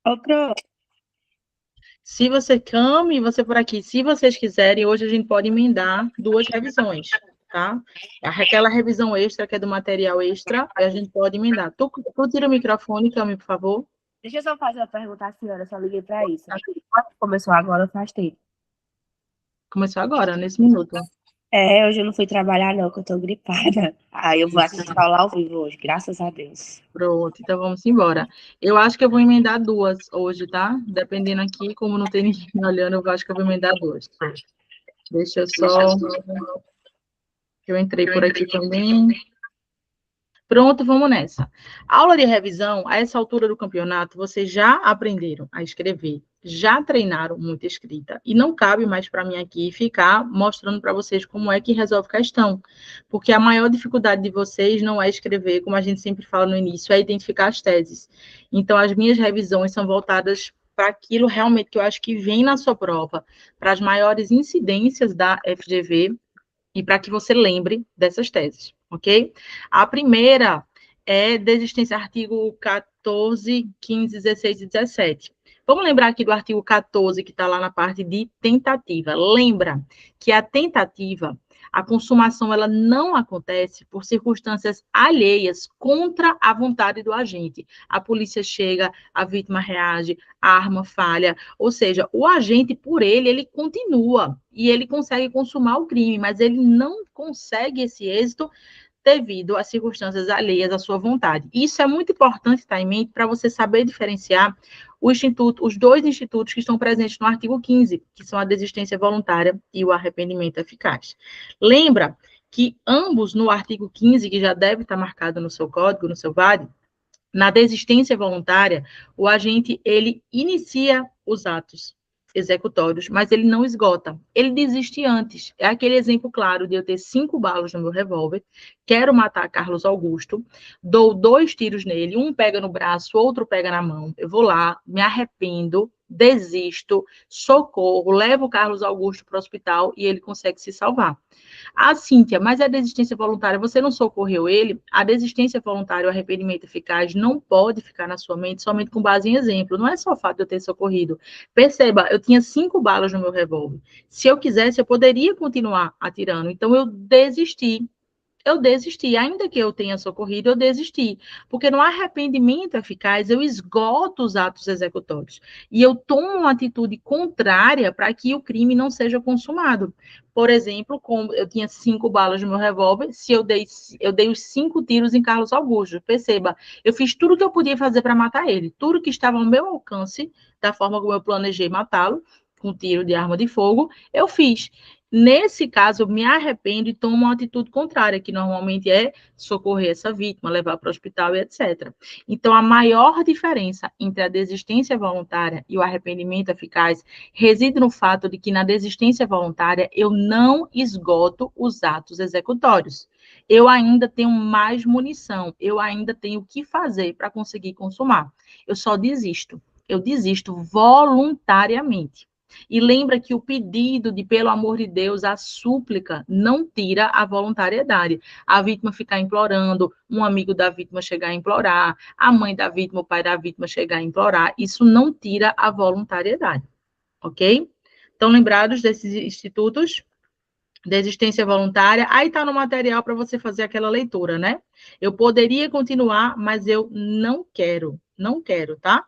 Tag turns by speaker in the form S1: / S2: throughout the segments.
S1: Outro.
S2: Se você, Cami, você por aqui, se vocês quiserem, hoje a gente pode emendar 2 revisões, tá? Aquela revisão extra, que é do material extra, a gente pode emendar. Tu tira o microfone, Cami, por favor.
S1: Deixa eu só fazer uma pergunta à senhora, só liguei para isso. Começou agora, faz tempo.
S2: Começou agora, nesse minuto.
S1: Hoje eu não fui trabalhar não, que eu tô gripada. Aí eu vou
S2: Isso.
S1: assistir aula ao vivo hoje, graças a Deus.
S2: Pronto, então vamos embora. Eu acho que eu vou emendar 2 hoje, tá? Dependendo aqui, como não tem ninguém me olhando, eu acho que eu vou emendar 2. Deixa eu só... Eu entrei por aqui também. Pronto, vamos nessa. Aula de revisão, a essa altura do campeonato, vocês já aprenderam a escrever, já treinaram muita escrita, e não cabe mais para mim aqui ficar mostrando para vocês como é que resolve questão, porque a maior dificuldade de vocês não é escrever, como a gente sempre fala no início, é identificar as teses. Então, as minhas revisões são voltadas para aquilo realmente que eu acho que vem na sua prova, para as maiores incidências da FGV, e para que você lembre dessas teses, ok? A primeira é desistência, artigo 14, 15, 16 e 17. Vamos lembrar aqui do artigo 14, que está lá na parte de tentativa. Lembra que a tentativa, a consumação, ela não acontece por circunstâncias alheias contra a vontade do agente. A polícia chega, a vítima reage, a arma falha, ou seja, o agente, por ele continua e ele consegue consumar o crime, mas ele não consegue esse êxito devido às circunstâncias alheias à sua vontade. Isso é muito importante estar em mente para você saber diferenciar os 2 institutos que estão presentes no artigo 15, que são a desistência voluntária e o arrependimento eficaz. Lembra que ambos no artigo 15, que já deve estar marcado no seu código, no seu VAD, na desistência voluntária, o agente, ele inicia os atos executórios, mas ele não esgota. Ele desiste antes. É aquele exemplo claro de eu ter 5 balas no meu revólver, quero matar Carlos Augusto, dou 2 tiros nele, um pega no braço, outro pega na mão. Eu vou lá, me arrependo, desisto, socorro, levo o Carlos Augusto para o hospital e ele consegue se salvar. Ah, Cíntia, mas a desistência voluntária, você não socorreu ele? A desistência voluntária, o arrependimento eficaz, não pode ficar na sua mente somente com base em exemplo. Não é só o fato de eu ter socorrido. Perceba, eu tinha 5 balas no meu revólver. Se eu quisesse, eu poderia continuar atirando. Então, eu desisti, ainda que eu tenha socorrido, eu desisti, porque no arrependimento eficaz eu esgoto os atos executórios e eu tomo uma atitude contrária para que o crime não seja consumado. Por exemplo, como eu tinha 5 balas no meu revólver, se eu dei os 5 tiros em Carlos Augusto. Perceba, eu fiz tudo o que eu podia fazer para matar ele, tudo que estava ao meu alcance, da forma como eu planejei matá-lo, com tiro de arma de fogo, eu fiz. Nesse caso, eu me arrependo e tomo uma atitude contrária, que normalmente é socorrer essa vítima, levar para o hospital e etc. Então, a maior diferença entre a desistência voluntária e o arrependimento eficaz reside no fato de que na desistência voluntária eu não esgoto os atos executórios. Eu ainda tenho mais munição, eu ainda tenho o que fazer para conseguir consumar. Eu só desisto. Eu desisto voluntariamente. E lembra que o pedido de pelo amor de Deus, a súplica, não tira a voluntariedade. A vítima ficar implorando, um amigo da vítima chegar a implorar, a mãe da vítima, o pai da vítima chegar a implorar, isso não tira a voluntariedade, ok? Estão lembrados desses institutos? Desistência voluntária, aí está no material para você fazer aquela leitura, né? Eu poderia continuar, mas eu não quero, tá?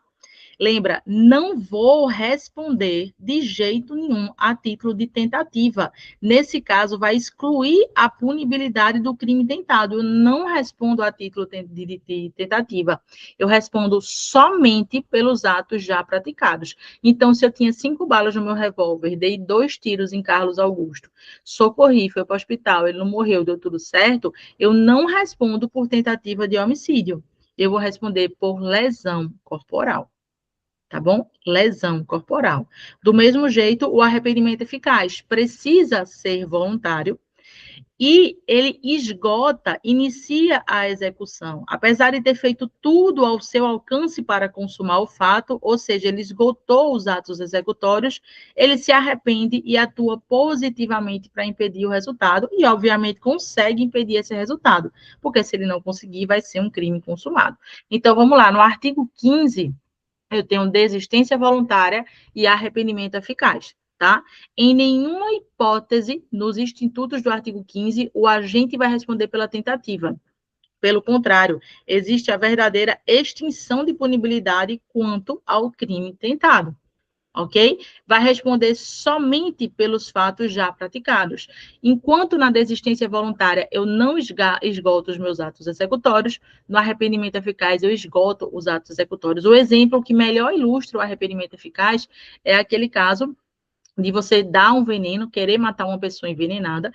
S2: Lembra, não vou responder de jeito nenhum a título de tentativa. Nesse caso, vai excluir a punibilidade do crime tentado. Eu não respondo a título de tentativa. Eu respondo somente pelos atos já praticados. Então, se eu tinha 5 balas no meu revólver, dei 2 tiros em Carlos Augusto, socorri, foi para o hospital, ele não morreu, deu tudo certo, eu não respondo por tentativa de homicídio. Eu vou responder por lesão corporal. Tá bom? Lesão corporal. Do mesmo jeito, o arrependimento eficaz precisa ser voluntário e ele esgota, inicia a execução. Apesar de ter feito tudo ao seu alcance para consumar o fato, ou seja, ele esgotou os atos executórios, ele se arrepende e atua positivamente para impedir o resultado e, obviamente, consegue impedir esse resultado, porque se ele não conseguir, vai ser um crime consumado. Então, vamos lá, no artigo 15 Eu tenho desistência voluntária e arrependimento eficaz, tá? Em nenhuma hipótese, nos institutos do artigo 15, o agente vai responder pela tentativa. Pelo contrário, existe a verdadeira extinção de punibilidade quanto ao crime tentado, ok? Vai responder somente pelos fatos já praticados. Enquanto na desistência voluntária eu não esgoto os meus atos executórios, no arrependimento eficaz eu esgoto os atos executórios. O exemplo que melhor ilustra o arrependimento eficaz é aquele caso de você dar um veneno, querer matar uma pessoa envenenada,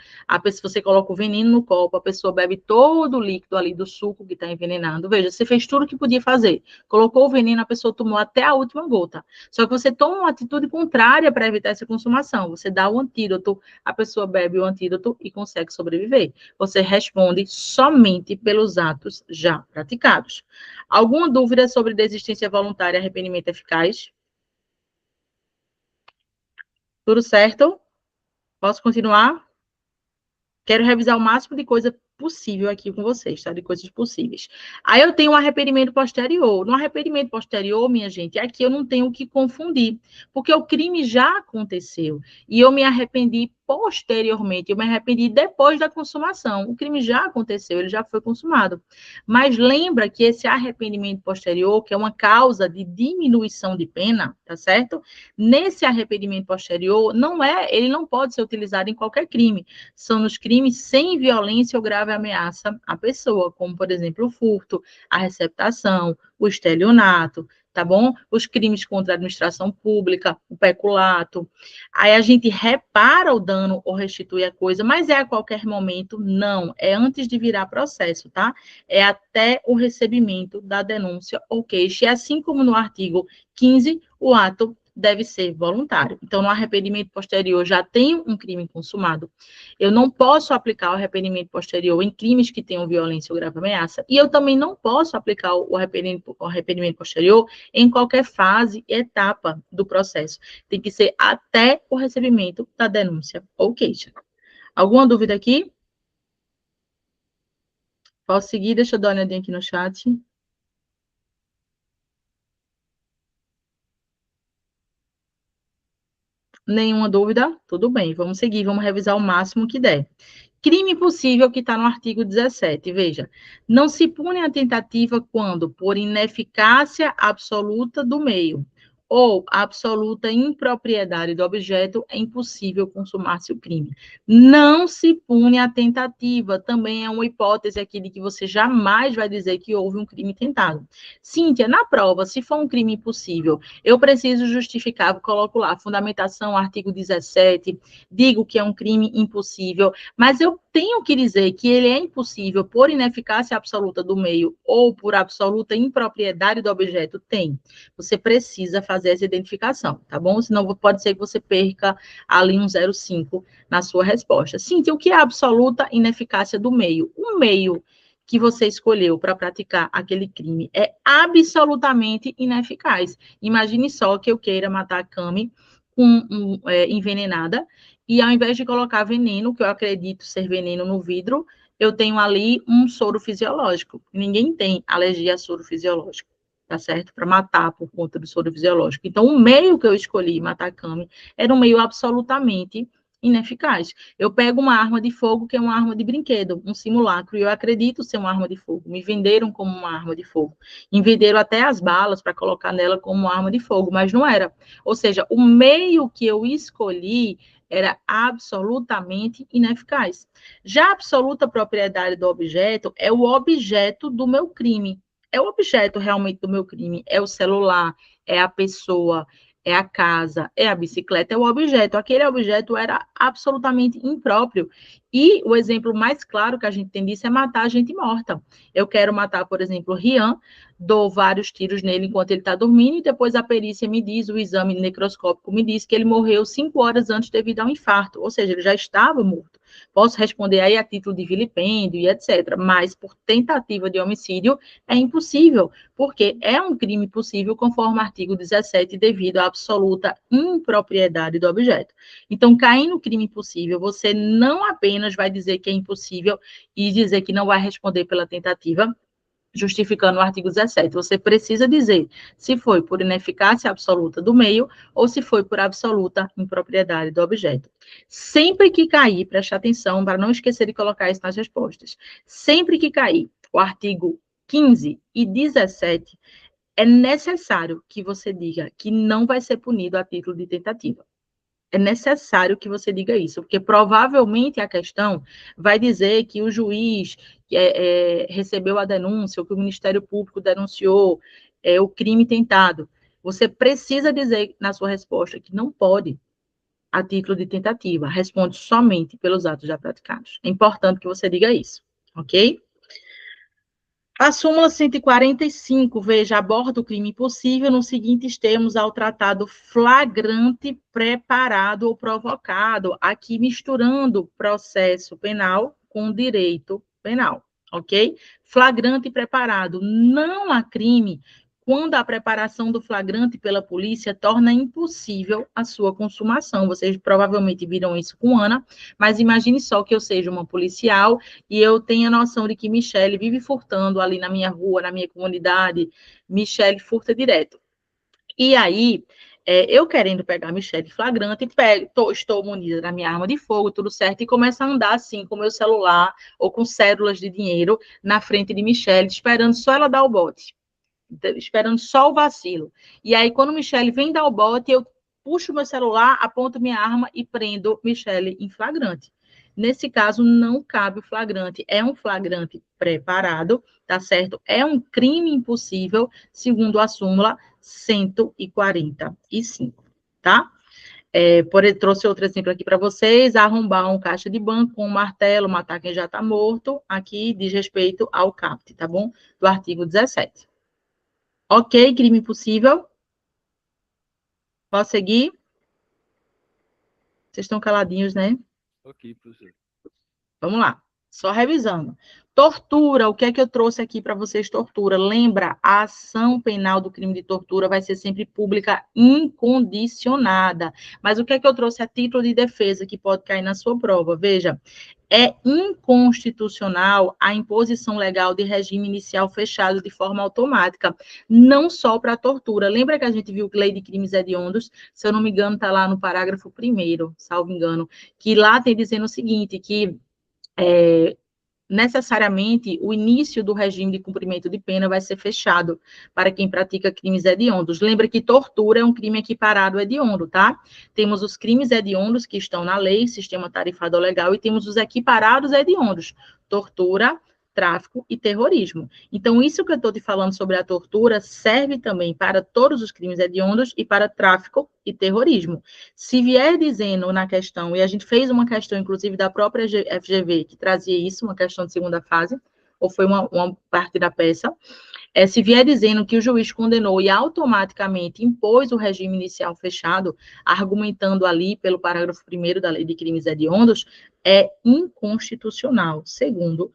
S2: você coloca o veneno no copo, a pessoa bebe todo o líquido ali do suco que está envenenado. Veja, você fez tudo o que podia fazer. Colocou o veneno, a pessoa tomou até a última gota. Só que você toma uma atitude contrária para evitar essa consumação. Você dá o antídoto, a pessoa bebe o antídoto e consegue sobreviver. Você responde somente pelos atos já praticados. Alguma dúvida sobre desistência voluntária e arrependimento eficaz? Tudo certo? Posso continuar? Quero revisar o máximo de coisa possível aqui com vocês, tá? De coisas possíveis. Aí eu tenho um arrependimento posterior. No arrependimento posterior, minha gente, aqui eu não tenho o que confundir, porque o crime já aconteceu e eu me arrependi posteriormente, eu me arrependi depois da consumação. O crime já aconteceu, ele já foi consumado. Mas lembra que esse arrependimento posterior, que é uma causa de diminuição de pena, tá certo? Nesse arrependimento posterior, ele não pode ser utilizado em qualquer crime. São nos crimes sem violência ou grave ameaça à pessoa, como, por exemplo, o furto, a receptação, o estelionato, tá bom? Os crimes contra a administração pública, o peculato. Aí a gente repara o dano ou restitui a coisa, mas é a qualquer momento? Não. É antes de virar processo, tá? É até o recebimento da denúncia ou queixa. E assim como no artigo 15, o ato deve ser voluntário. Então, no arrependimento posterior, já tenho um crime consumado. Eu não posso aplicar o arrependimento posterior em crimes que tenham violência ou grave ameaça, e eu também não posso aplicar o arrependimento posterior em qualquer fase e etapa do processo. Tem que ser até o recebimento da denúncia ou queixa. Alguma dúvida aqui? Posso seguir? Deixa eu dar uma olhadinha aqui no chat. Nenhuma dúvida? Tudo bem, vamos seguir, vamos revisar o máximo que der. Crime possível que está no artigo 17, veja. Não se pune a tentativa quando, por ineficácia absoluta do meio ou absoluta impropriedade do objeto, é impossível consumar-se o crime. Não se pune a tentativa, também é uma hipótese aqui de que você jamais vai dizer que houve um crime tentado. Cíntia, na prova, se for um crime impossível, eu preciso justificar, coloco lá, fundamentação, artigo 17, digo que é um crime impossível, mas eu tenho que dizer que ele é impossível por ineficácia absoluta do meio ou por absoluta impropriedade do objeto? Tem. Você precisa fazer essa identificação, tá bom? Senão pode ser que você perca ali um 0,5 na sua resposta. Cíntia, o que é a absoluta ineficácia do meio? O meio que você escolheu para praticar aquele crime é absolutamente ineficaz. Imagine só que eu queira matar a Cami envenenada, e ao invés de colocar veneno, que eu acredito ser veneno no vidro, eu tenho ali um soro fisiológico. Ninguém tem alergia a soro fisiológico, tá certo? Para matar por conta do soro fisiológico. Então, o meio que eu escolhi, matar a Cami, era um meio absolutamente ineficaz. Eu pego uma arma de fogo que é uma arma de brinquedo, um simulacro, e eu acredito ser uma arma de fogo. Me venderam como uma arma de fogo. E venderam até as balas para colocar nela como uma arma de fogo, mas não era. Ou seja, o meio que eu escolhi era absolutamente ineficaz. Já a absoluta propriedade do objeto é o objeto do meu crime. É o objeto realmente do meu crime. É o celular, é a pessoa, é a casa, é a bicicleta, é o objeto. Aquele objeto era absolutamente impróprio. E o exemplo mais claro que a gente tem disso é matar a gente morta. Eu quero matar, por exemplo, Rian, dou vários tiros nele enquanto ele está dormindo, e depois a perícia me diz, o exame necroscópico me diz que ele morreu 5 horas antes devido a um infarto, ou seja, ele já estava morto. Posso responder aí a título de vilipêndio e etc., mas por tentativa de homicídio é impossível, porque é um crime possível conforme o artigo 17, devido à absoluta impropriedade do objeto. Então, cair no crime impossível, você não apenas vai dizer que é impossível e dizer que não vai responder pela tentativa, justificando o artigo 17. Você precisa dizer se foi por ineficácia absoluta do meio ou se foi por absoluta impropriedade do objeto. Sempre que cair, preste atenção para não esquecer de colocar isso nas respostas. Sempre que cair o artigo 15 e 17, é necessário que você diga que não vai ser punido a título de tentativa. É necessário que você diga isso, porque provavelmente a questão vai dizer que o juiz recebeu a denúncia, ou que o Ministério Público denunciou o crime tentado. Você precisa dizer na sua resposta que não pode, a título de tentativa, responde somente pelos atos já praticados. É importante que você diga isso, ok? A súmula 145, veja, aborda o crime possível nos seguintes termos ao tratado flagrante, preparado ou provocado, aqui misturando processo penal com direito penal, ok? Flagrante e preparado. Não há crime quando a preparação do flagrante pela polícia torna impossível a sua consumação. Vocês provavelmente viram isso com Ana, mas imagine só que eu seja uma policial e eu tenho a noção de que Michele vive furtando ali na minha rua, na minha comunidade. Michele furta direto. E aí, eu querendo pegar Michele flagrante, estou munida da minha arma de fogo, tudo certo, e começo a andar assim, com meu celular ou com cédulas de dinheiro na frente de Michele, esperando só ela dar o bote, esperando só o vacilo. E aí, quando Michele vem dar o bote, eu puxo meu celular, aponto minha arma e prendo Michele em flagrante. Nesse caso, não cabe o flagrante. É um flagrante preparado, tá certo? É um crime impossível, segundo a súmula 145, tá? Trouxe outro exemplo aqui para vocês: arrombar um caixa de banco com um martelo, matar quem já está morto. Aqui diz respeito ao caput, tá bom? Do artigo 17. Ok, crime impossível? Posso seguir? Vocês estão caladinhos, né?
S3: Ok, professor.
S2: Vamos lá. Só revisando. Tortura, o que é que eu trouxe aqui para vocês? Tortura. Lembra, a ação penal do crime de tortura vai ser sempre pública incondicionada. Mas o que é que eu trouxe a título de defesa que pode cair na sua prova? Veja, é inconstitucional a imposição legal de regime inicial fechado de forma automática, não só para tortura. Lembra que a gente viu que lei de crimes hediondos, se eu não me engano, está lá no parágrafo 1º, salvo engano, que lá tem dizendo o seguinte, que necessariamente o início do regime de cumprimento de pena vai ser fechado para quem pratica crimes hediondos. Lembra que tortura é um crime equiparado hediondo, tá? Temos os crimes hediondos que estão na lei, sistema tarifado legal, e temos os equiparados hediondos, tortura, tráfico e terrorismo. Então, isso que eu estou te falando sobre a tortura serve também para todos os crimes hediondos e para tráfico e terrorismo. Se vier dizendo na questão, e a gente fez uma questão, inclusive, da própria FGV, que trazia isso, uma questão de segunda fase, ou foi uma parte da peça, se vier dizendo que o juiz condenou e automaticamente impôs o regime inicial fechado, argumentando ali pelo parágrafo 1º da lei de crimes hediondos, é inconstitucional, segundo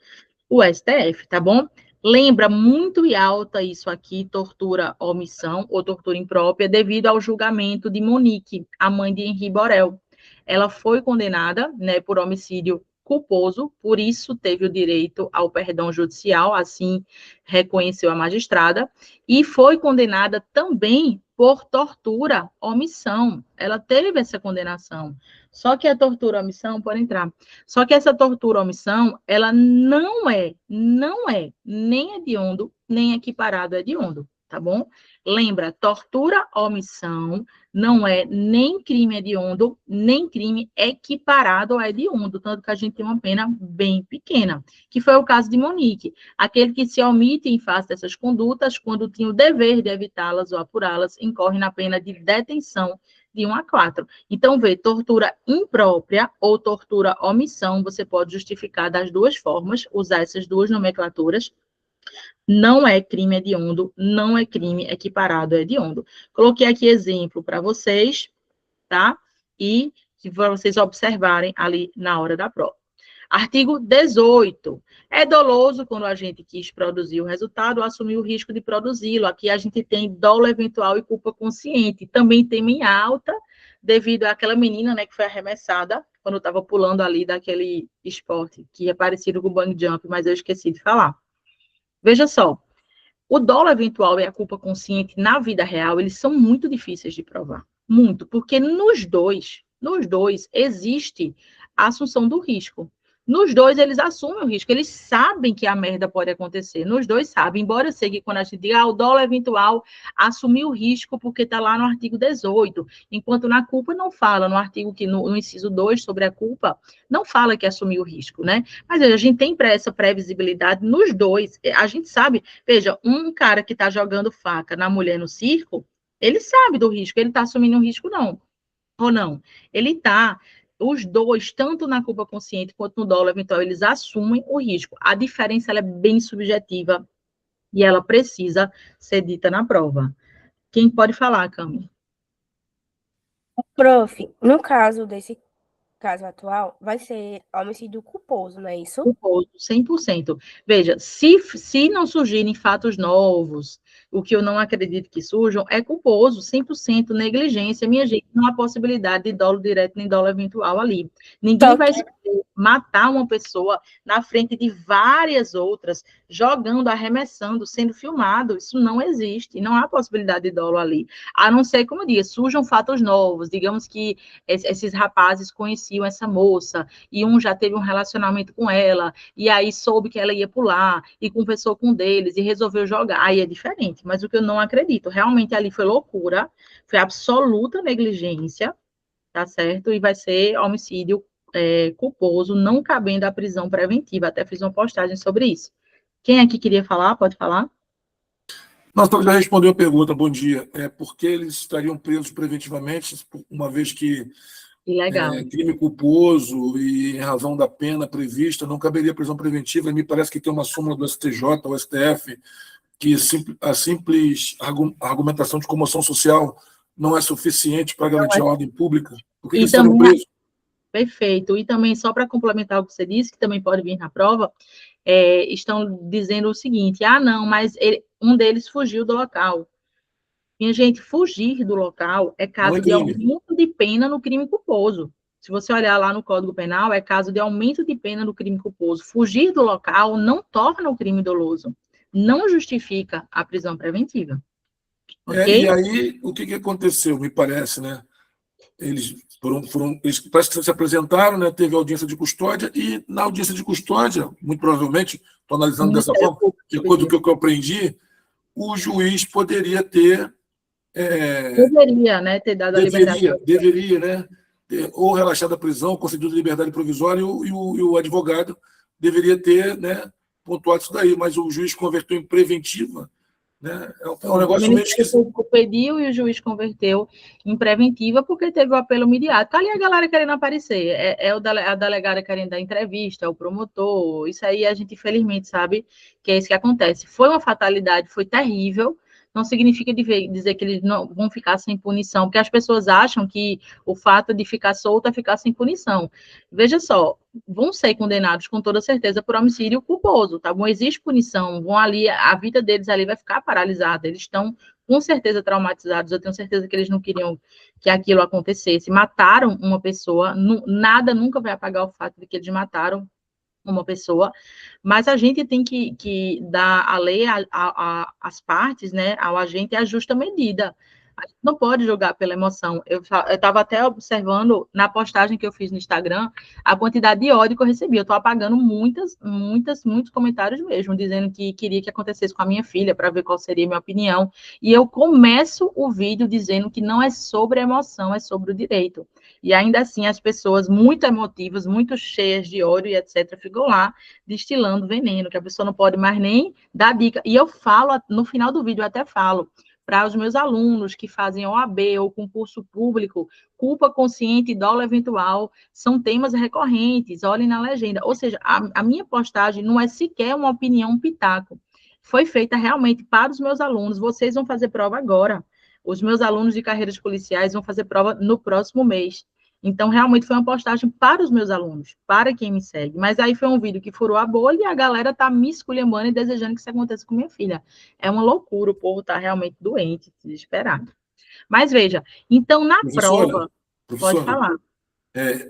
S2: o STF, tá bom? Lembra muito e alta isso aqui, tortura omissão ou tortura imprópria, devido ao julgamento de Monique, a mãe de Henri Borel. Ela foi condenada, né, por homicídio culposo, por isso teve o direito ao perdão judicial, assim reconheceu a magistrada, e foi condenada também por tortura omissão. Ela teve essa condenação. Só que a tortura omissão, pode entrar. Só que essa tortura omissão, ela não é nem hediondo, nem equiparado a hediondo, tá bom? Lembra, tortura omissão não é nem crime hediondo, nem crime equiparado a hediondo, tanto que a gente tem uma pena bem pequena, que foi o caso de Monique, aquele que se omite em face dessas condutas, quando tinha o dever de evitá-las ou apurá-las, incorre na pena de detenção de 1 a 4. Então, vê, tortura imprópria ou tortura omissão, você pode justificar das duas formas, usar essas duas nomenclaturas. Não é crime hediondo, não é crime equiparado a hediondo. Coloquei aqui exemplo para vocês, tá? E para vocês observarem ali na hora da prova. Artigo 18. É doloso quando a gente quis produzir o resultado, assumir o risco de produzi-lo. Aqui a gente tem dolo eventual e culpa consciente. Também tem em alta, devido àquela menina, né, que foi arremessada quando estava pulando ali daquele esporte, que é parecido com o bang jump, mas eu esqueci de falar. Veja só, O dolo eventual e a culpa consciente na vida real, eles são muito difíceis de provar. Muito, porque nos dois existe a assunção do risco. Nos dois, eles assumem o risco, eles sabem que a merda pode acontecer. Nos dois sabem, embora eu sei que quando a gente diga, o dolo eventual assumir o risco porque está lá no artigo 18, enquanto na culpa não fala, no artigo que no inciso 2 sobre a culpa, não fala que assumiu o risco, né? Mas a gente tem essa previsibilidade nos dois. A gente sabe, veja, um cara que está jogando faca na mulher no circo, ele sabe do risco, ele está assumindo um risco, não. Ou não. Ele está, os dois, tanto na culpa consciente quanto no dolo eventual, eles assumem o risco. A diferença ela é bem subjetiva e ela precisa ser dita na prova. Quem pode falar, Cami?
S1: Prof, no caso desse caso atual, vai ser homicídio culposo, não é isso?
S2: Culposo, 100%. Veja, se não surgirem fatos novos, o que eu não acredito que surjam, é culposo, 100% negligência. Minha gente, não há possibilidade de dolo direto nem dolo eventual ali. Ninguém vai matar uma pessoa na frente de várias outras, jogando, arremessando, sendo filmado. Isso não existe, não há possibilidade de dolo ali. A não ser, como eu disse, surjam fatos novos. Digamos que esses rapazes conheciam essa moça, e um já teve um relacionamento com ela, e aí soube que ela ia pular, e conversou com um deles, e resolveu jogar, aí é diferente, mas o que eu não acredito, realmente ali foi loucura, foi absoluta negligência, tá certo? E vai ser homicídio culposo, não cabendo a prisão preventiva, até fiz uma postagem sobre isso. Quem aqui queria falar, pode falar?
S3: Nossa, já respondeu a pergunta, bom dia. É porque eles estariam presos preventivamente, uma vez que
S2: Legal.
S3: Crime culposo e em razão da pena prevista, não caberia prisão preventiva. E me parece que tem uma súmula do STJ, ou STF, que a simples argumentação de comoção social não é suficiente para garantir a ordem pública. Por que eles estariam presos?
S2: Perfeito. E também, só para complementar o que você disse, que também pode vir na prova, estão dizendo o seguinte, não, mas um deles fugiu do local. Minha gente, fugir do local é caso de aumento de pena no crime culposo. Se você olhar lá no Código Penal, é caso de aumento de pena no crime culposo. Fugir do local não torna o crime doloso, não justifica a prisão preventiva. Okay?
S3: E aí, o que aconteceu, me parece, né? Eles parece que se apresentaram, né? Teve audiência de custódia, e na audiência de custódia, muito provavelmente, estou analisando dessa forma, de acordo com o que eu aprendi, o juiz poderia ter.
S2: Deveria, né? Ter dado a liberdade.
S3: Deveria, né? Ou relaxado a prisão, concedido liberdade provisória, e o advogado deveria ter, né, pontuado isso daí, mas o juiz converteu em preventiva. Né? É um negócio meio esquisito.
S2: O público pediu e o juiz converteu em preventiva porque teve o apelo midiático. Ali a galera querendo aparecer, a delegada querendo dar entrevista, o promotor, isso aí a gente infelizmente sabe que é isso que acontece. Foi uma fatalidade, foi terrível, não significa dizer que eles não vão ficar sem punição, porque as pessoas acham que o fato de ficar solto é ficar sem punição. Veja só, vão ser condenados com toda certeza por homicídio culposo, tá bom? Existe punição, vão ali, a vida deles ali vai ficar paralisada, eles estão com certeza traumatizados, eu tenho certeza que eles não queriam que aquilo acontecesse, mataram uma pessoa, nada nunca vai apagar o fato de que eles mataram uma pessoa, mas a gente tem que dar a lei às partes, né, ao agente, a justa medida. A gente não pode jogar pela emoção. Eu estava até observando na postagem que eu fiz no Instagram a quantidade de ódio que eu recebi. Eu estou apagando muitos comentários mesmo, dizendo que queria que acontecesse com a minha filha, para ver qual seria a minha opinião. E eu começo o vídeo dizendo que não é sobre emoção, é sobre o direito. E ainda assim, as pessoas muito emotivas, muito cheias de ódio e etc., ficam lá destilando veneno, que a pessoa não pode mais nem dar dica. E eu falo, no final do vídeo, eu até falo, para os meus alunos que fazem OAB ou concurso público, culpa consciente e dolo eventual são temas recorrentes, olhem na legenda. Ou seja, a minha postagem não é sequer uma opinião, um pitaco. Foi feita realmente para os meus alunos. Vocês vão fazer prova agora. Os meus alunos de carreiras policiais vão fazer prova no próximo mês. Então, realmente foi uma postagem para os meus alunos, para quem me segue. Mas aí foi um vídeo que furou a bolha e a galera tá me esculhambando e desejando que isso aconteça com minha filha. É uma loucura, o povo tá realmente doente, desesperado. Mas veja, então na prova... Pode falar.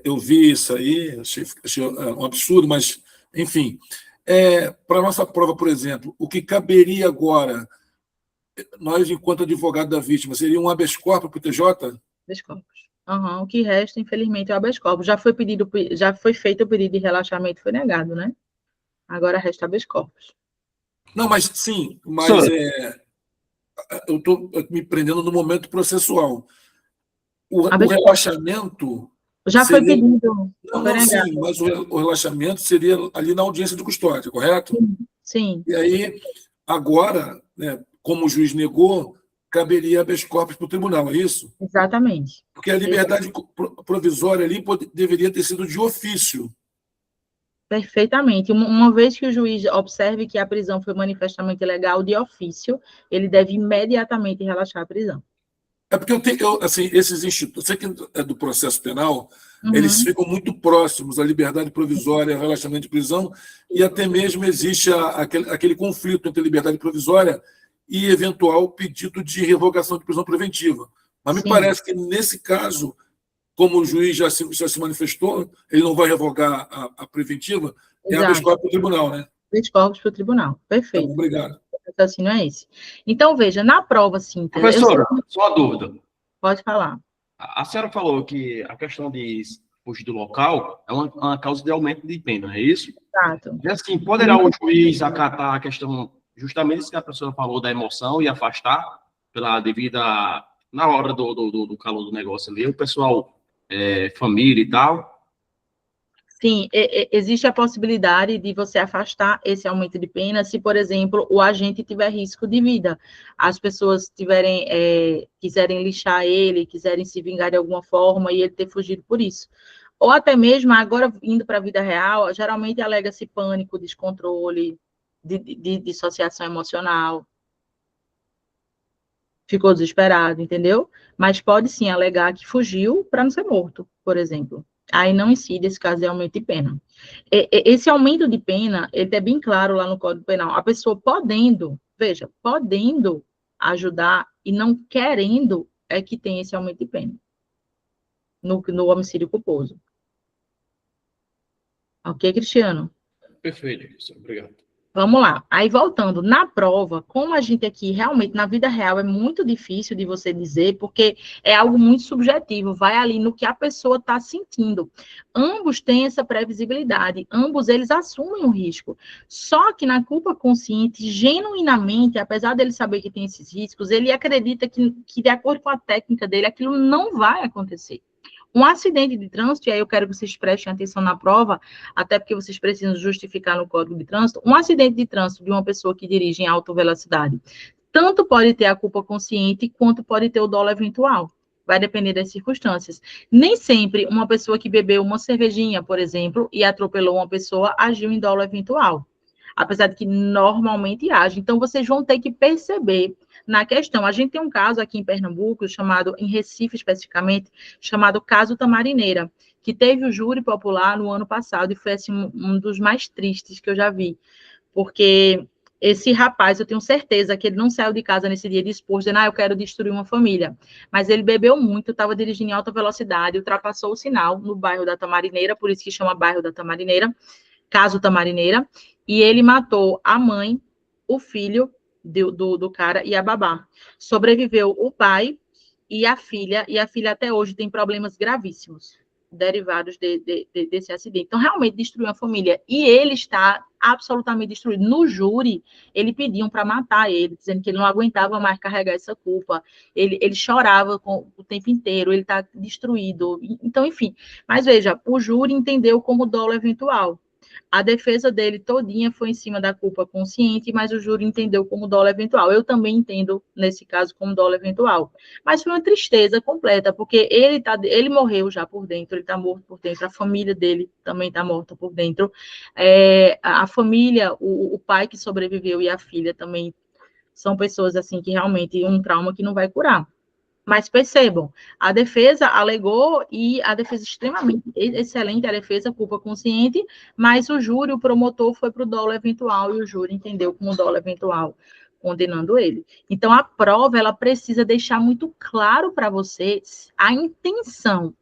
S3: Eu vi isso aí, achei um absurdo, mas, enfim, Para a nossa prova, por exemplo, o que caberia agora, nós, enquanto advogado da vítima, seria um habeas corpus para o TJ?
S2: Habeas corpus. O que resta, infelizmente, é o habeas corpus. Já foi feito o pedido de relaxamento, foi negado, né? Agora resta habeas corpus.
S3: Não, mas sim, mas
S4: Senhora,
S3: eu estou me prendendo no momento processual. O
S2: Habeas corpus.
S3: relaxamento
S2: Já foi
S3: seria...
S2: pedido.
S3: Não,
S2: Foi
S3: não, sim,
S2: negado.
S3: mas o relaxamento seria ali na audiência de custódia, correto?
S2: Sim.
S3: E aí, agora, né, como o juiz negou, caberia habeas corpus para o tribunal, é isso?
S2: Exatamente.
S3: Porque a liberdade provisória ali deveria ter sido de ofício.
S2: Perfeitamente. Uma vez que o juiz observe que a prisão foi manifestamente ilegal de ofício, ele deve imediatamente relaxar a prisão.
S3: É porque assim, esses institutos, sei que é do processo penal, eles ficam muito próximos à liberdade provisória, ao relaxamento de prisão, e até mesmo existe aquele conflito entre liberdade provisória e eventual pedido de revogação de prisão preventiva. Mas me parece que, nesse caso, como o juiz já se manifestou, ele não vai revogar a preventiva, é habeas corpus para o tribunal, né?
S2: Habeas corpus para o tribunal. Perfeito.
S3: Tá bom, obrigado.
S2: Assim, não é esse. Então, veja, na prova síntese...
S4: professora, só uma dúvida.
S2: Pode falar.
S4: A senhora falou que a questão de fugir do local é uma causa de aumento de pena, é isso?
S2: Exato.
S4: E assim, poderá o juiz acatar a questão, justamente isso que a professora falou da emoção e afastar pela devida, na hora do calor do negócio ali, o pessoal, família e tal?
S2: Sim, existe a possibilidade de você afastar esse aumento de pena se, por exemplo, o agente tiver risco de vida. As pessoas quiserem lixar ele, quiserem se vingar de alguma forma e ele ter fugido por isso. Ou até mesmo, agora indo para a vida real, geralmente alega-se pânico, descontrole, de dissociação emocional. Ficou desesperado, entendeu? Mas pode sim alegar que fugiu para não ser morto, por exemplo. Aí não incide esse caso de aumento de pena. Esse aumento de pena, ele é bem claro lá no Código Penal. A pessoa podendo ajudar e não querendo é que tem esse aumento de pena no homicídio culposo. Ok, Cristiano?
S4: Perfeito, professor. Obrigado.
S2: Vamos lá. Aí, voltando, na prova, como a gente aqui, realmente, na vida real, é muito difícil de você dizer, porque é algo muito subjetivo, vai ali no que a pessoa está sentindo. Ambos têm essa previsibilidade, ambos eles assumem o risco. Só que na culpa consciente, genuinamente, apesar dele saber que tem esses riscos, ele acredita que de acordo com a técnica dele, aquilo não vai acontecer. Um acidente de trânsito, e aí eu quero que vocês prestem atenção na prova, até porque vocês precisam justificar no Código de Trânsito, um acidente de trânsito de uma pessoa que dirige em alta velocidade, tanto pode ter a culpa consciente, quanto pode ter o dolo eventual. Vai depender das circunstâncias. Nem sempre uma pessoa que bebeu uma cervejinha, por exemplo, e atropelou uma pessoa, agiu em dolo eventual. Apesar de que normalmente age. Então, vocês vão ter que perceber na questão. A gente tem um caso aqui em Pernambuco, em Recife especificamente, chamado caso Tamarineira, que teve o júri popular no ano passado e foi assim, um dos mais tristes que eu já vi, porque esse rapaz, eu tenho certeza que ele não saiu de casa nesse dia disposto, dizendo, eu quero destruir uma família, mas ele bebeu muito, estava dirigindo em alta velocidade, ultrapassou o sinal no bairro da Tamarineira, por isso que chama bairro da Tamarineira, caso Tamarineira, e ele matou a mãe, o filho do cara e a babá. Sobreviveu o pai e a filha até hoje tem problemas gravíssimos derivados desse acidente. Então, realmente destruiu a família. E ele está absolutamente destruído. No júri, ele pediam para matar ele, dizendo que ele não aguentava mais carregar essa culpa. Ele chorava o tempo inteiro, ele está destruído. Então, enfim. Mas veja, o júri entendeu como dolo eventual. A defesa dele todinha foi em cima da culpa consciente, mas o júri entendeu como dolo eventual. Eu também entendo, nesse caso, como dolo eventual. Mas foi uma tristeza completa, porque ele morreu já por dentro, ele está morto por dentro, a família dele também está morta por dentro. A família, o pai que sobreviveu e a filha também são pessoas assim que realmente um trauma que não vai curar. Mas percebam, a defesa alegou, e a defesa extremamente excelente, a defesa, culpa consciente, mas o júri, o promotor, foi para o dolo eventual, e o júri entendeu como dolo eventual, condenando ele. Então, a prova, ela precisa deixar muito claro para vocês a intenção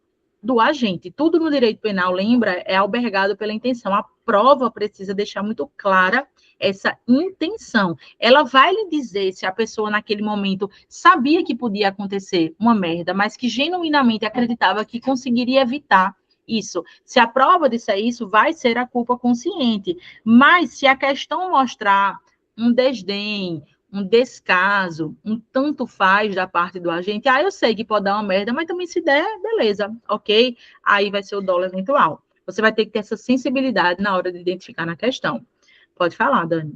S2: do agente. Tudo no direito penal, lembra, é albergado pela intenção. A prova precisa deixar muito clara essa intenção. Ela vai lhe dizer se a pessoa naquele momento sabia que podia acontecer uma merda, mas que genuinamente acreditava que conseguiria evitar isso. Se a prova disser isso, vai ser a culpa consciente. Mas se a questão mostrar um desdém, um descaso, um tanto faz da parte do agente, eu sei que pode dar uma merda, mas também se der, beleza, ok? Aí vai ser o dolo eventual. Você vai ter que ter essa sensibilidade na hora de identificar na questão. Pode falar, Dani.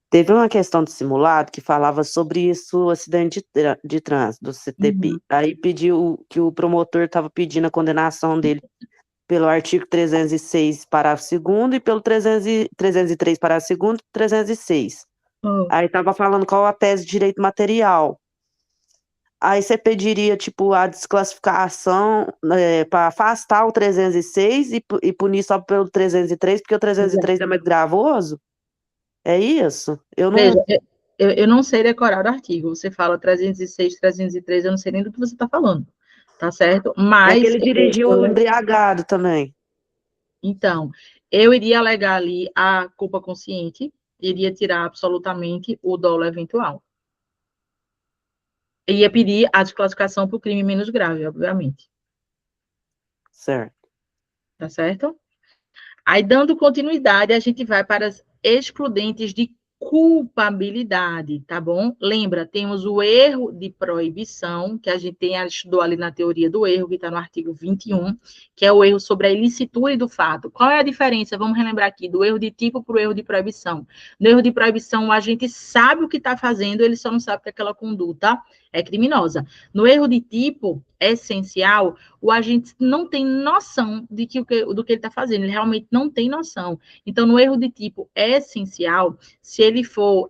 S5: Teve uma questão de simulado que falava sobre isso, o acidente de trânsito, do CTP. Aí pediu que o promotor estava pedindo a condenação dele pelo artigo 306, parágrafo 2º, e pelo 303, parágrafo 2º, 306. Aí estava falando qual a tese de direito material. Aí você pediria, tipo, a desclassificação para afastar o 306 e punir só pelo 303, porque o 303 é mais gravoso? É isso?
S2: Veja, eu não sei decorar o artigo. Você fala 306, 303, eu não sei nem do que você está falando. Tá certo? Mas...
S5: É que ele dirigiu embriagado também.
S2: Então, eu iria alegar ali a culpa consciente, iria tirar absolutamente o dolo eventual. Ia pedir a desclassificação para o crime menos grave, obviamente.
S5: Certo.
S2: Tá certo? Aí, dando continuidade, a gente vai para as excludentes de culpabilidade, tá bom? Lembra, temos o erro de proibição, que a gente estudou ali na teoria do erro, que está no artigo 21, que é o erro sobre a ilicitude do fato. Qual é a diferença? Vamos relembrar aqui, do erro de tipo para o erro de proibição. No erro de proibição, a gente sabe o que está fazendo, ele só não sabe que aquela conduta é criminosa. No erro de tipo essencial, o agente não tem noção do que ele está fazendo, ele realmente não tem noção. Então, no erro de tipo essencial, se ele for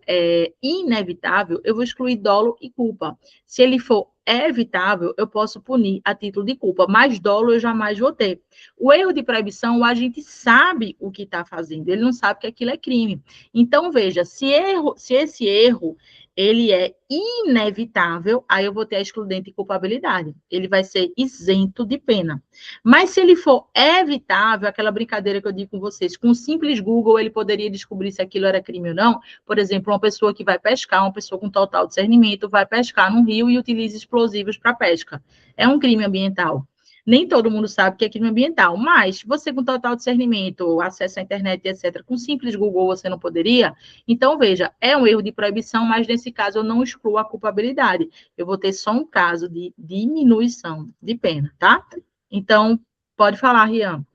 S2: inevitável, eu vou excluir dolo e culpa. Se ele for evitável, eu posso punir a título de culpa, mas dolo eu jamais vou ter. O erro de proibição, o agente sabe o que está fazendo, ele não sabe que aquilo é crime. Então, veja, se esse erro ele é inevitável, aí eu vou ter a excludente de culpabilidade. Ele vai ser isento de pena. Mas se ele for evitável, aquela brincadeira que eu digo com vocês, com um simples Google, ele poderia descobrir se aquilo era crime ou não. Por exemplo, uma pessoa que vai pescar, uma pessoa com total discernimento, vai pescar num rio e utiliza explosivos para pesca. É um crime ambiental. Nem todo mundo sabe que é crime ambiental, mas você com total discernimento, acesso à internet, etc., com simples Google você não poderia? Então, veja, é um erro de proibição, mas nesse caso eu não excluo a culpabilidade. Eu vou ter só um caso de diminuição de pena, tá? Então, pode falar, Rian.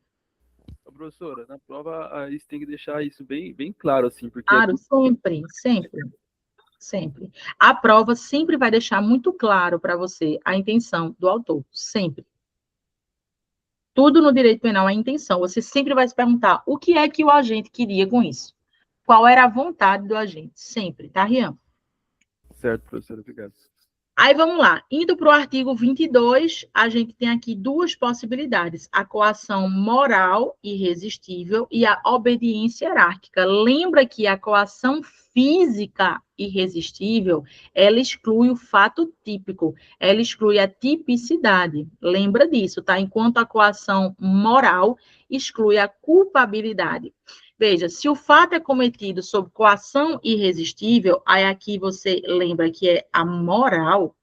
S6: Professora, na prova a gente tem que deixar isso bem claro, assim, porque...
S2: Claro, sempre. A prova sempre vai deixar muito claro para você a intenção do autor, sempre. Tudo no direito penal é intenção. Você sempre vai se perguntar o que é que o agente queria com isso. Qual era a vontade do agente? Sempre, tá, Rian?
S6: Certo, professor, obrigado.
S2: Aí, vamos lá. Indo para o artigo 22, a gente tem aqui duas possibilidades. A coação moral irresistível e a obediência hierárquica. Lembra que a coação física irresistível, ela exclui o fato típico, ela exclui a tipicidade. Lembra disso, tá? Enquanto a coação moral exclui a culpabilidade. Veja, se o fato é cometido sob coação irresistível, aí aqui você lembra que é a moral,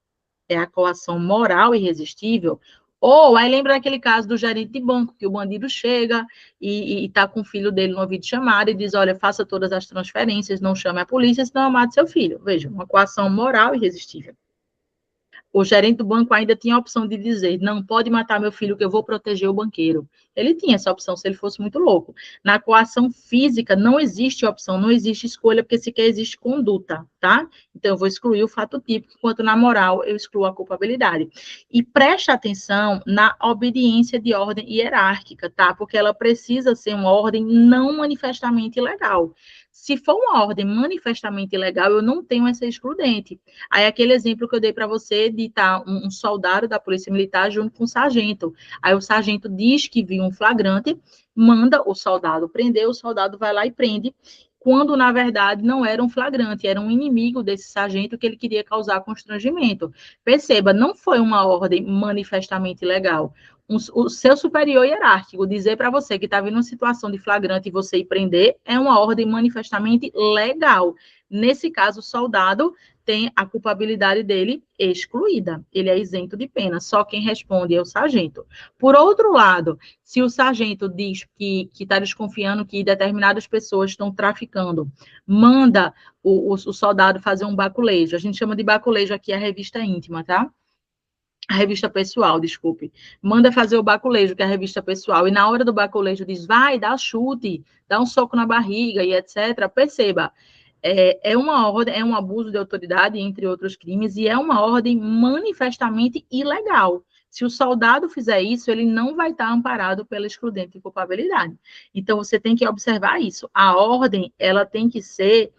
S2: é a coação moral irresistível, ou aí lembra aquele caso do gerente de banco, que o bandido chega e tá com o filho dele no videochamada e diz, olha, faça todas as transferências, não chame a polícia, senão eu mato seu filho. Veja, uma coação moral irresistível. O gerente do banco ainda tinha a opção de dizer, não pode matar meu filho que eu vou proteger o banqueiro. Ele tinha essa opção se ele fosse muito louco. Na coação física não existe opção, não existe escolha, porque sequer existe conduta, tá? Então, eu vou excluir o fato típico, enquanto na moral eu excluo a culpabilidade. E preste atenção na obediência de ordem hierárquica, tá? Porque ela precisa ser uma ordem não manifestamente ilegal. Se for uma ordem manifestamente ilegal, eu não tenho essa excludente. Aí, aquele exemplo que eu dei para você de estar um soldado da Polícia Militar junto com o sargento. Aí, o sargento diz que viu um flagrante, manda o soldado prender, o soldado vai lá e prende, quando, na verdade, não era um flagrante, era um inimigo desse sargento que ele queria causar constrangimento. Perceba, não foi uma ordem manifestamente ilegal. o seu superior hierárquico dizer para você que está vendo uma situação de flagrante e você ir prender, é uma ordem manifestamente legal. Nesse caso, o soldado tem a culpabilidade dele excluída. Ele é isento de pena. Só quem responde é o sargento. Por outro lado, se o sargento diz que está desconfiando que determinadas pessoas estão traficando, manda o soldado fazer um baculejo. A gente chama de baculejo aqui a revista íntima, tá? A revista pessoal, desculpe. Manda fazer o baculejo, que é a revista pessoal, e na hora do baculejo diz, vai, dá chute, dá um soco na barriga e etc. Perceba, é uma ordem, é um abuso de autoridade, entre outros crimes, e é uma ordem manifestamente ilegal. Se o soldado fizer isso, ele não vai estar amparado pela excludente de culpabilidade. Então, você tem que observar isso. A ordem, ela tem que ser,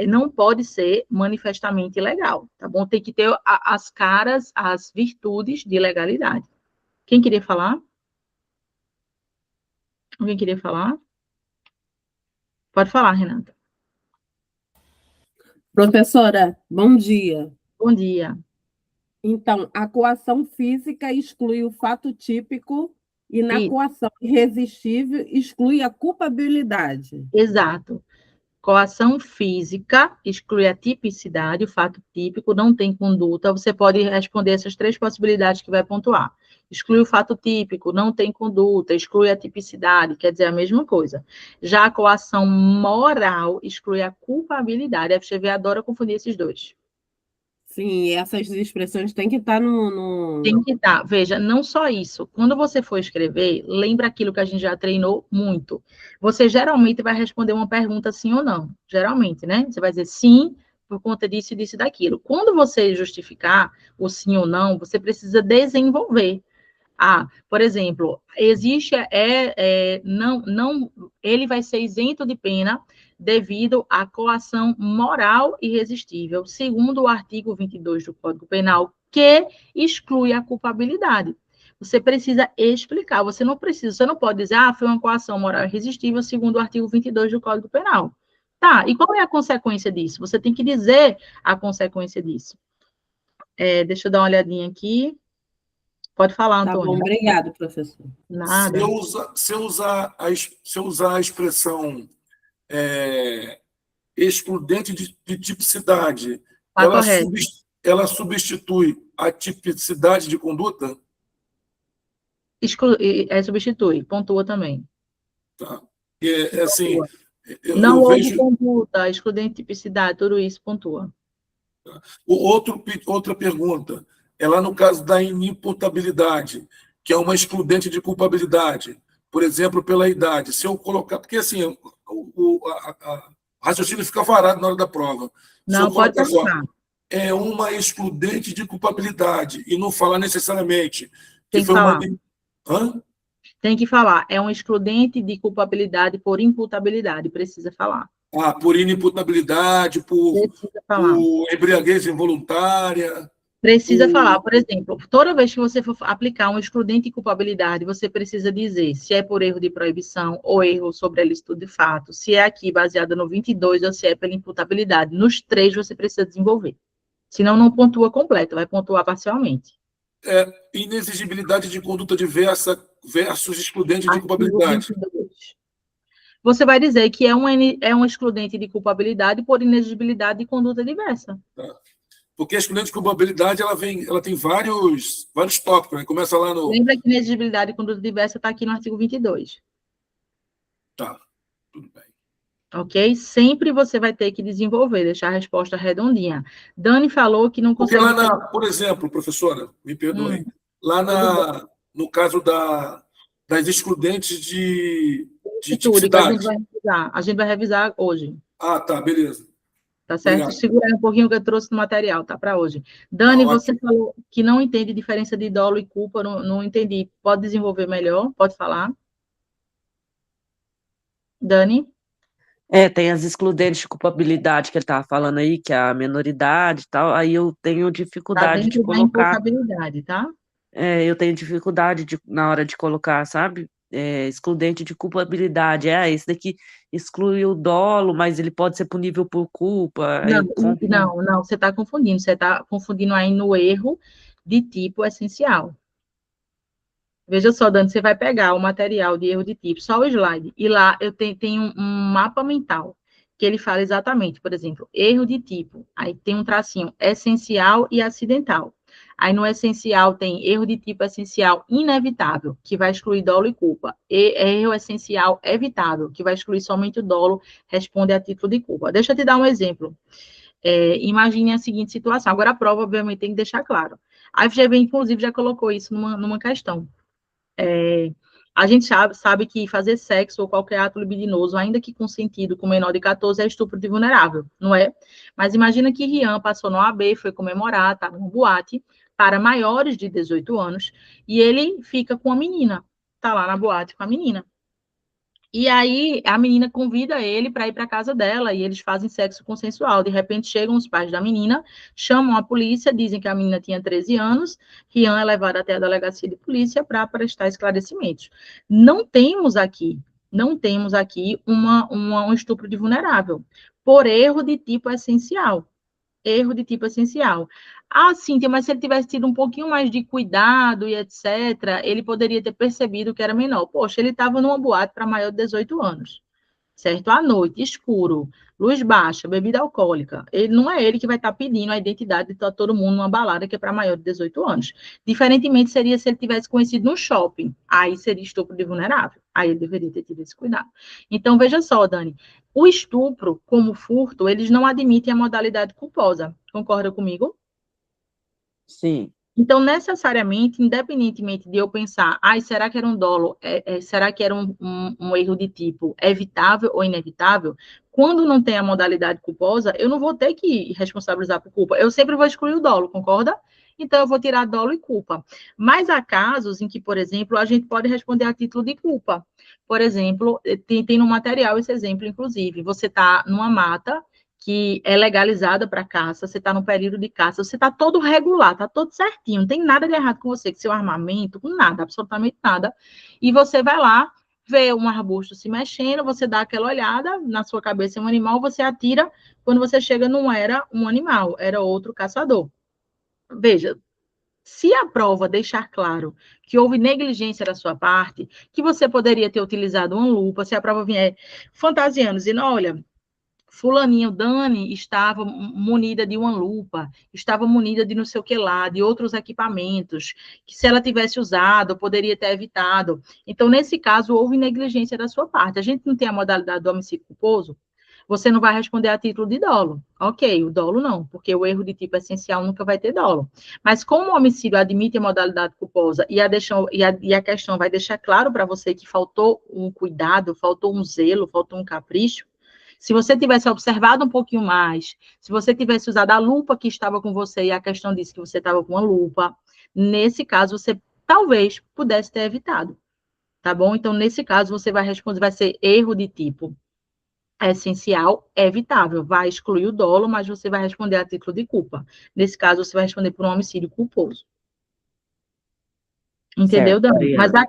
S2: não pode ser manifestamente ilegal, tá bom? Tem que ter as caras, as virtudes de legalidade. Quem queria falar? Alguém queria falar? Pode falar, Renata.
S7: Professora, bom dia.
S2: Bom dia.
S7: Então, a coação física exclui o fato típico e na
S2: Isso.
S7: coação irresistível exclui a culpabilidade.
S2: Exato. Coação física exclui a tipicidade, o fato típico, não tem conduta. Você pode responder essas três possibilidades que vai pontuar. Exclui o fato típico, não tem conduta, exclui a tipicidade, quer dizer a mesma coisa. Já a coação moral exclui a culpabilidade. A FGV adora confundir esses dois.
S7: Sim, essas expressões têm que estar no...
S2: Tem que estar. Veja, não só isso. Quando você for escrever, lembra aquilo que a gente já treinou muito. Você geralmente vai responder uma pergunta sim ou não. Geralmente, né? Você vai dizer sim, por conta disso e disso e daquilo. Quando você justificar o sim ou não, você precisa desenvolver. Por exemplo, existe, ele vai ser isento de pena devido à coação moral irresistível, segundo o artigo 22 do Código Penal, que exclui a culpabilidade. Você precisa explicar, você não pode dizer, foi uma coação moral irresistível, segundo o artigo 22 do Código Penal. Tá, e qual é a consequência disso? Você tem que dizer a consequência disso. Deixa eu dar uma olhadinha aqui. Pode falar,
S7: Tá
S2: Antônio.
S7: bom, obrigado, professor.
S2: Nada.
S3: Se eu usar a expressão excludente de tipicidade,
S2: Tá correto.
S3: ela substitui a tipicidade de conduta?
S2: Substitui, pontua também.
S3: Tá. Assim,
S2: Não
S3: eu
S2: houve
S3: vejo...
S2: conduta, excludente tipicidade, tudo isso pontua.
S3: Outra pergunta, é lá no caso da inimputabilidade, que é uma excludente de culpabilidade, por exemplo, pela idade. Se eu colocar... Porque, assim, o raciocínio fica varado na hora da prova. Se eu
S2: Não, pode
S3: colocar só,
S2: perguntar.
S3: é uma excludente de culpabilidade, e não falar necessariamente que
S2: Tem que
S3: foi uma...
S2: falar.
S3: Hã?
S2: Tem que falar. É um excludente de culpabilidade por imputabilidade, precisa falar.
S3: Por inimputabilidade,
S2: Precisa falar.
S3: por embriaguez involuntária.
S2: Precisa falar, por exemplo, toda vez que você for aplicar um excludente de culpabilidade, você precisa dizer se é por erro de proibição ou erro sobre a licitude de fato, se é aqui baseada no 22 ou se é pela imputabilidade. Nos três você precisa desenvolver. Senão não pontua completo, vai pontuar parcialmente.
S3: Inexigibilidade de conduta diversa versus excludente de culpabilidade.
S2: 22. Você vai dizer que é um excludente de culpabilidade por inexigibilidade de conduta diversa.
S3: Tá. Porque a excludente de culpabilidade ela tem vários tópicos, né? Começa lá no...
S2: Lembra que inexigibilidade de conduta diversa está aqui no artigo 22.
S3: Tá, tudo bem.
S2: Ok? Sempre você vai ter que desenvolver, deixar a resposta redondinha. Dani falou que não
S3: Porque
S2: consegue...
S3: por exemplo, professora, me perdoe, no caso das excludentes de tipicidade.
S2: A gente vai revisar hoje.
S3: Tá, beleza.
S2: Tá certo?
S3: Obrigado.
S2: Segura aí um pouquinho que eu trouxe no material, tá? Para hoje. Dani, você falou que não entende diferença de dolo e culpa, não entendi. Pode desenvolver melhor? Pode falar? Dani?
S5: Tem as excludentes de culpabilidade que ele estava falando aí, que é a menoridade e tal, aí eu tenho dificuldade de colocar...
S2: Tá?
S5: Eu tenho dificuldade na hora de colocar, sabe? Excludente de culpabilidade. Esse daqui exclui o dolo, mas ele pode ser punível por culpa.
S2: Não, você está confundindo. Você está confundindo aí no erro de tipo essencial. Veja só, Dani, você vai pegar o material de erro de tipo, só o slide, e lá eu tenho um mapa mental, que ele fala exatamente, por exemplo, erro de tipo, aí tem um tracinho essencial e acidental. Aí no essencial tem erro de tipo essencial inevitável, que vai excluir dolo e culpa. E erro essencial evitável, que vai excluir somente o dolo, responde a título de culpa. Deixa eu te dar um exemplo. Imagine a seguinte situação. Agora a prova, obviamente, tem que deixar claro. A FGV, inclusive, já colocou isso numa questão. A gente sabe que fazer sexo ou qualquer ato libidinoso, ainda que consentido com menor de 14, é estupro de vulnerável, não é? Mas imagina que Rian passou no AB, foi comemorar, estava numa boate, para maiores de 18 anos, e ele fica com a menina, tá lá na boate com a menina. E aí a menina convida ele para ir para casa dela e eles fazem sexo consensual. De repente chegam os pais da menina, chamam a polícia, dizem que a menina tinha 13 anos, Rian é levada até a delegacia de polícia para prestar esclarecimentos. Não temos aqui um estupro de vulnerável, por erro de tipo essencial. Erro de tipo essencial. Ah, Cíntia, mas se ele tivesse tido um pouquinho mais de cuidado e etc., ele poderia ter percebido que era menor. Poxa, ele estava numa boate para maior de 18 anos, certo? À noite, escuro, luz baixa, bebida alcoólica. Não é ele que vai estar pedindo a identidade de todo mundo numa balada que é para maior de 18 anos. Diferentemente seria se ele tivesse conhecido no shopping. Aí seria estupro de vulnerável. Aí ele deveria ter tido esse cuidado. Então, veja só, Dani, o estupro, como furto, eles não admitem a modalidade culposa. Concorda comigo?
S5: Sim.
S2: Então, necessariamente, independentemente de eu pensar, será que era um dolo, será que era um erro de tipo evitável ou inevitável? Quando não tem a modalidade culposa, eu não vou ter que responsabilizar por culpa. Eu sempre vou excluir o dolo, concorda? Então, eu vou tirar dolo e culpa. Mas há casos em que, por exemplo, a gente pode responder a título de culpa. Por exemplo, tem no material esse exemplo, inclusive. Você está numa mata que é legalizada para caça, você está no período de caça, você está todo regular, está todo certinho, não tem nada de errado com você, com seu armamento, com nada, absolutamente nada. E você vai lá, vê um arbusto se mexendo, você dá aquela olhada, na sua cabeça é um animal, você atira, quando você chega não era um animal, era outro caçador. Veja, se a prova deixar claro que houve negligência da sua parte, que você poderia ter utilizado uma lupa, se a prova vier fantasiando, dizendo, olha, fulaninho, Dani, estava munida de uma lupa, estava munida de não sei o que lá, de outros equipamentos, que se ela tivesse usado, poderia ter evitado. Então, nesse caso, houve negligência da sua parte. A gente não tem a modalidade do homicídio culposo, você não vai responder a título de dolo. Ok, o dolo não, porque o erro de tipo essencial nunca vai ter dolo. Mas como o homicídio admite a modalidade culposa e a questão vai deixar claro para você que faltou um cuidado, faltou um zelo, faltou um capricho, se você tivesse observado um pouquinho mais, se você tivesse usado a lupa que estava com você e a questão disse que você estava com uma lupa, nesse caso você talvez pudesse ter evitado, tá bom? Então, nesse caso, você vai responder, vai ser erro de tipo essencial, evitável, vai excluir o dolo, mas você vai responder a título de culpa. Nesse caso, você vai responder por um homicídio culposo. Entendeu,
S5: Certo,
S2: Dani? Mas a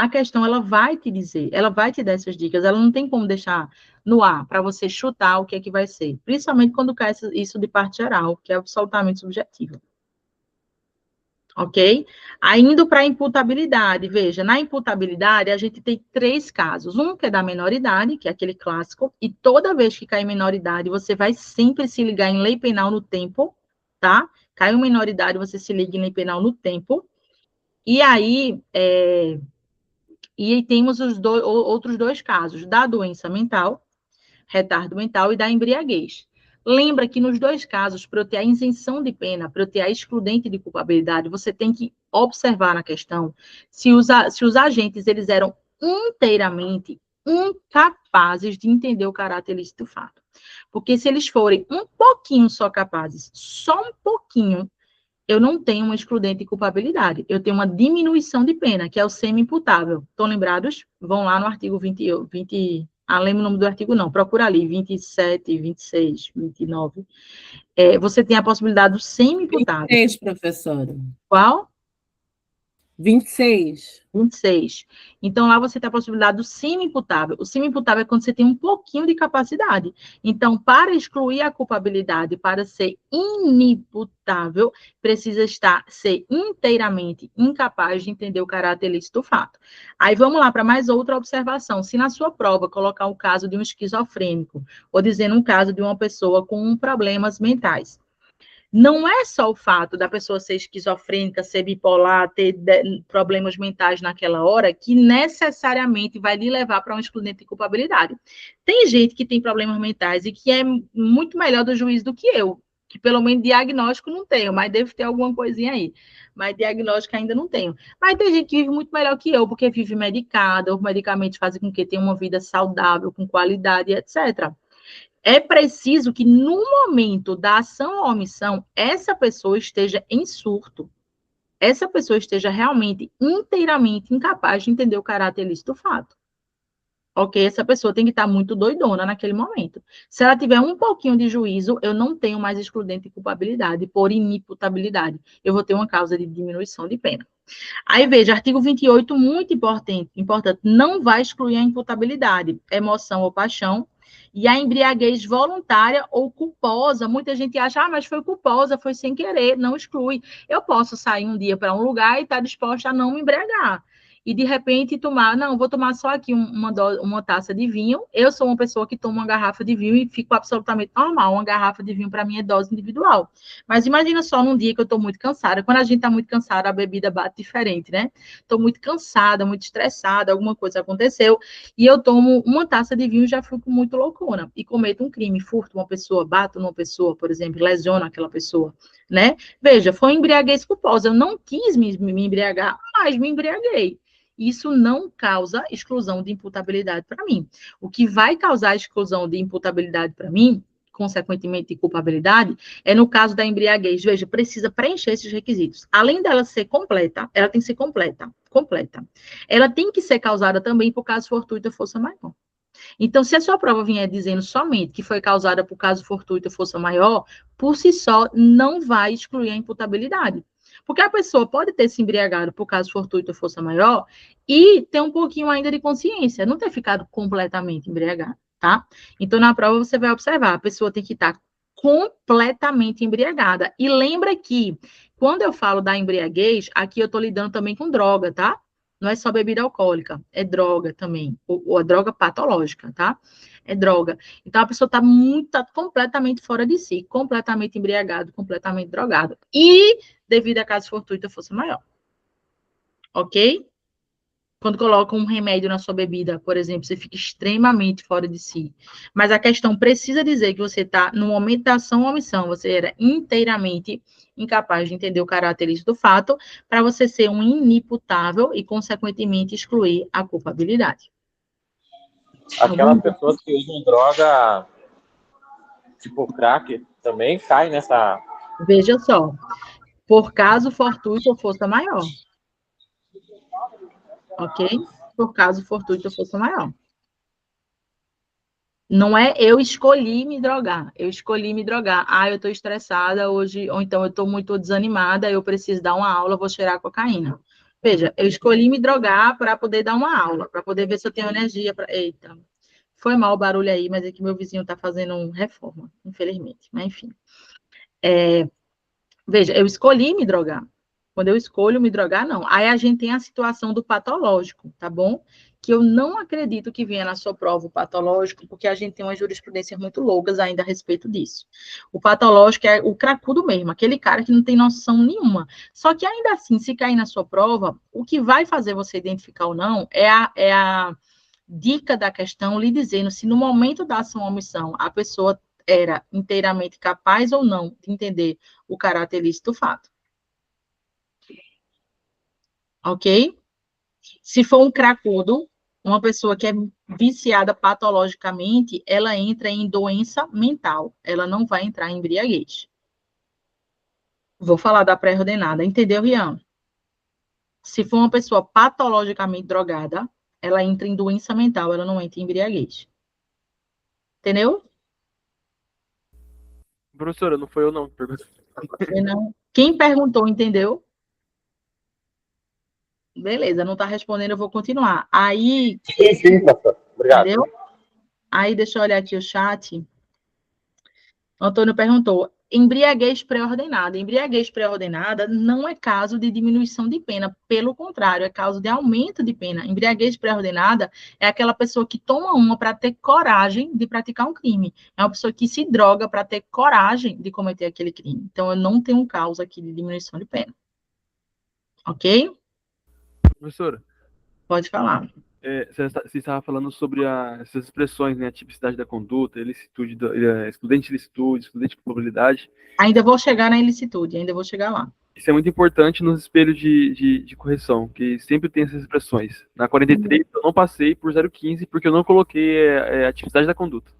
S2: questão, ela vai te dizer, ela vai te dar essas dicas, ela não tem como deixar no ar para você chutar o que é que vai ser, principalmente quando cai isso de parte geral, que é absolutamente subjetivo. Ok? Aí, indo para a imputabilidade, veja, na imputabilidade a gente tem 3 casos. Um que é da menoridade, que é aquele clássico, e toda vez que cai em menoridade, você vai sempre se ligar em lei penal no tempo, tá? Caiu em menoridade, você se liga em lei penal no tempo. E aí, temos outros 2 casos, da doença mental, retardo mental, e da embriaguez. Lembra que nos 2 casos, para eu ter a isenção de pena, para eu ter a excludente de culpabilidade, você tem que observar na questão se os agentes eles eram inteiramente incapazes de entender o caráter ilícito do fato. Porque se eles forem um pouquinho só capazes, só um pouquinho, eu não tenho uma excludente de culpabilidade, eu tenho uma diminuição de pena, que é o semi-imputável. Estão lembrados? Vão lá no artigo 20, lembro o nome do artigo não, procura ali, 27, 26, 29. Você tem a possibilidade do semi-imputável.
S7: 26, professora.
S2: Qual?
S7: 26.
S2: 26. Então, lá você tem a possibilidade do semi-imputável. O semi-imputável é quando você tem um pouquinho de capacidade. Então, para excluir a culpabilidade, para ser inimputável, precisa ser inteiramente incapaz de entender o caráter ilícito do fato. Aí, vamos lá para mais outra observação. Se na sua prova colocar o caso de um esquizofrênico, ou dizendo um caso de uma pessoa com problemas mentais, não é só o fato da pessoa ser esquizofrênica, ser bipolar, ter problemas mentais naquela hora, que necessariamente vai lhe levar para um excludente de culpabilidade. Tem gente que tem problemas mentais e que é muito melhor do juízo do que eu, que pelo menos diagnóstico não tenho, mas devo ter alguma coisinha aí. Mas diagnóstico ainda não tenho. Mas tem gente que vive muito melhor que eu, porque vive medicada, os medicamentos fazem com que tenha uma vida saudável, com qualidade, etc. É preciso que, no momento da ação ou omissão, essa pessoa esteja em surto. Essa pessoa esteja realmente, inteiramente incapaz de entender o caráter ilícito do fato. Ok? Essa pessoa tem que estar muito doidona naquele momento. Se ela tiver um pouquinho de juízo, eu não tenho mais excludente de culpabilidade por inimputabilidade. Eu vou ter uma causa de diminuição de pena. Aí, veja, artigo 28, muito importante. Não vai excluir a imputabilidade, emoção ou paixão, e a embriaguez voluntária ou culposa. Muita gente acha, mas foi culposa, foi sem querer, não exclui. Eu posso sair um dia para um lugar e estar disposta a não me embriagar. E, de repente, vou tomar só aqui uma taça de vinho. Eu sou uma pessoa que toma uma garrafa de vinho e fico absolutamente normal. Uma garrafa de vinho, para mim, é dose individual. Mas imagina só num dia que eu estou muito cansada. Quando a gente está muito cansada, a bebida bate diferente, né? Estou muito cansada, muito estressada, alguma coisa aconteceu, e eu tomo uma taça de vinho e já fico muito loucona. E cometo um crime, furto uma pessoa, bato numa pessoa, por exemplo, lesiono aquela pessoa, né? Veja, foi embriaguez culposa. Eu não quis me embriagar, mas me embriaguei. Isso não causa exclusão de imputabilidade para mim. O que vai causar exclusão de imputabilidade para mim, consequentemente de culpabilidade, é no caso da embriaguez. Veja, precisa preencher esses requisitos. Além dela ser completa, ela tem que ser completa. Ela tem que ser causada também por caso fortuito ou força maior. Então, se a sua prova vier dizendo somente que foi causada por caso fortuito ou força maior, por si só, não vai excluir a imputabilidade. Porque a pessoa pode ter se embriagado por caso fortuito ou força maior e ter um pouquinho ainda de consciência, não ter ficado completamente embriagada, tá? Então, na prova, você vai observar, a pessoa tem que estar completamente embriagada. E lembra que, quando eu falo da embriaguez, aqui eu estou lidando também com droga, tá? Não é só bebida alcoólica, é droga também, ou a droga patológica, tá? É droga. Então, a pessoa está completamente fora de si, completamente embriagado, completamente drogado. E, devido a caso fortuito, força maior. Ok? Quando coloca um remédio na sua bebida, por exemplo, você fica extremamente fora de si. Mas a questão precisa dizer que você está, no momento da ação ou omissão, você era inteiramente incapaz de entender o caráter ilícito do fato, para você ser um inimputável e, consequentemente, excluir a culpabilidade.
S8: Aquelas pessoas que usam droga tipo crack também cai nessa.
S2: Veja só, por caso fortuito ou força maior. Ok? Por caso fortuito ou força maior. Não é eu escolhi me drogar, eu escolhi me drogar. Eu estou estressada hoje, ou então eu estou muito desanimada, eu preciso dar uma aula, vou cheirar cocaína. Veja, eu escolhi me drogar para poder dar uma aula, para poder ver se eu tenho energia para. Eita, foi mal o barulho aí, mas é que meu vizinho está fazendo reforma, infelizmente. Mas enfim. Veja, eu escolhi me drogar. Quando eu escolho me drogar, não. Aí a gente tem a situação do patológico, tá bom? Que eu não acredito que venha na sua prova o patológico, porque a gente tem umas jurisprudências muito longas ainda a respeito disso. O patológico é o cracudo mesmo, aquele cara que não tem noção nenhuma. Só que ainda assim, se cair na sua prova, o que vai fazer você identificar ou não é a dica da questão lhe dizendo se no momento da ação ou omissão a pessoa era inteiramente capaz ou não de entender o caráter ilícito do fato. Ok? Se for um cracudo, uma pessoa que é viciada patologicamente, ela entra em doença mental. Ela não vai entrar em embriaguez. Vou falar da pré-ordenada. Entendeu, Rian? Se for uma pessoa patologicamente drogada, ela entra em doença mental, ela não entra em embriaguez. Entendeu?
S6: Professora, não foi eu não. Pergunta.
S2: Não. Quem perguntou, entendeu? Beleza, não está respondendo, eu vou continuar. Aí,
S8: Sim, pastor. Obrigado.
S2: entendeu? Aí, deixa eu olhar aqui o chat. O Antônio perguntou, embriaguez pré-ordenada. Embriaguez pré-ordenada não é caso de diminuição de pena, pelo contrário, é caso de aumento de pena. Embriaguez pré-ordenada é aquela pessoa que toma uma para ter coragem de praticar um crime. É uma pessoa que se droga para ter coragem de cometer aquele crime. Então, eu não tenho causa aqui de diminuição de pena. Ok?
S6: Professora,
S2: Pode falar.
S6: você estava falando sobre essas expressões, né? A tipicidade da conduta, ilicitude, excludente de ilicitude, excludente de probabilidade.
S2: Ainda vou chegar na ilicitude, ainda vou chegar lá.
S6: Isso é muito importante nos espelhos de correção, que sempre tem essas expressões. Na 43, eu não passei por 0,15 porque eu não coloquei a atividade da conduta.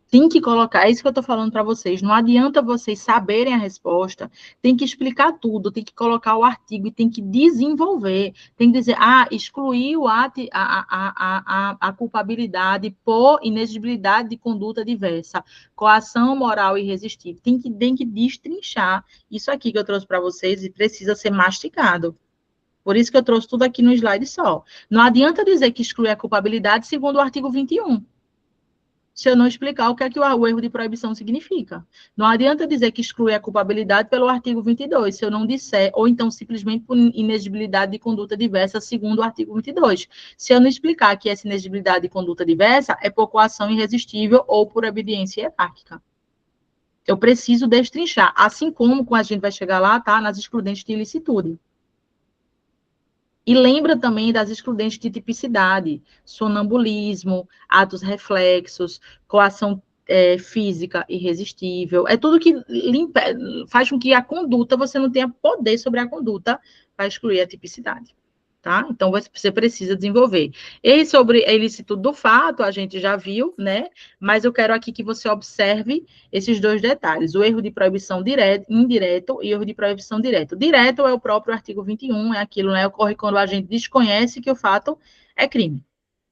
S2: Tem que colocar, é isso que eu estou falando para vocês. Não adianta vocês saberem a resposta, tem que explicar tudo, tem que colocar o artigo e tem que desenvolver. Tem que dizer, excluiu a culpabilidade por inexigibilidade de conduta diversa, coação moral irresistível. Tem que destrinchar isso aqui que eu trouxe para vocês e precisa ser mastigado. Por isso que eu trouxe tudo aqui no slide só. Não adianta dizer que exclui a culpabilidade segundo o artigo 21. Se eu não explicar o que é que o erro de proibição significa. Não adianta dizer que exclui a culpabilidade pelo artigo 22, se eu não disser, ou então simplesmente por inexigibilidade de conduta diversa, segundo o artigo 22. Se eu não explicar que essa inexigibilidade de conduta diversa é por coação irresistível ou por obediência hierárquica. Eu preciso destrinchar, assim como a gente vai chegar lá, tá? Nas excludentes de ilicitude. E lembra também das excludentes de tipicidade, sonambulismo, atos reflexos, coação física irresistível. É tudo que faz com que a conduta, você não tenha poder sobre a conduta para excluir a tipicidade. Tá? Então, você precisa desenvolver. E sobre a ilicitude do fato, a gente já viu, né? Mas eu quero aqui que você observe esses dois detalhes. O erro de proibição indireto e o erro de proibição direto. Direto é o próprio artigo 21, é aquilo, né? Ocorre quando a gente desconhece que o fato é crime.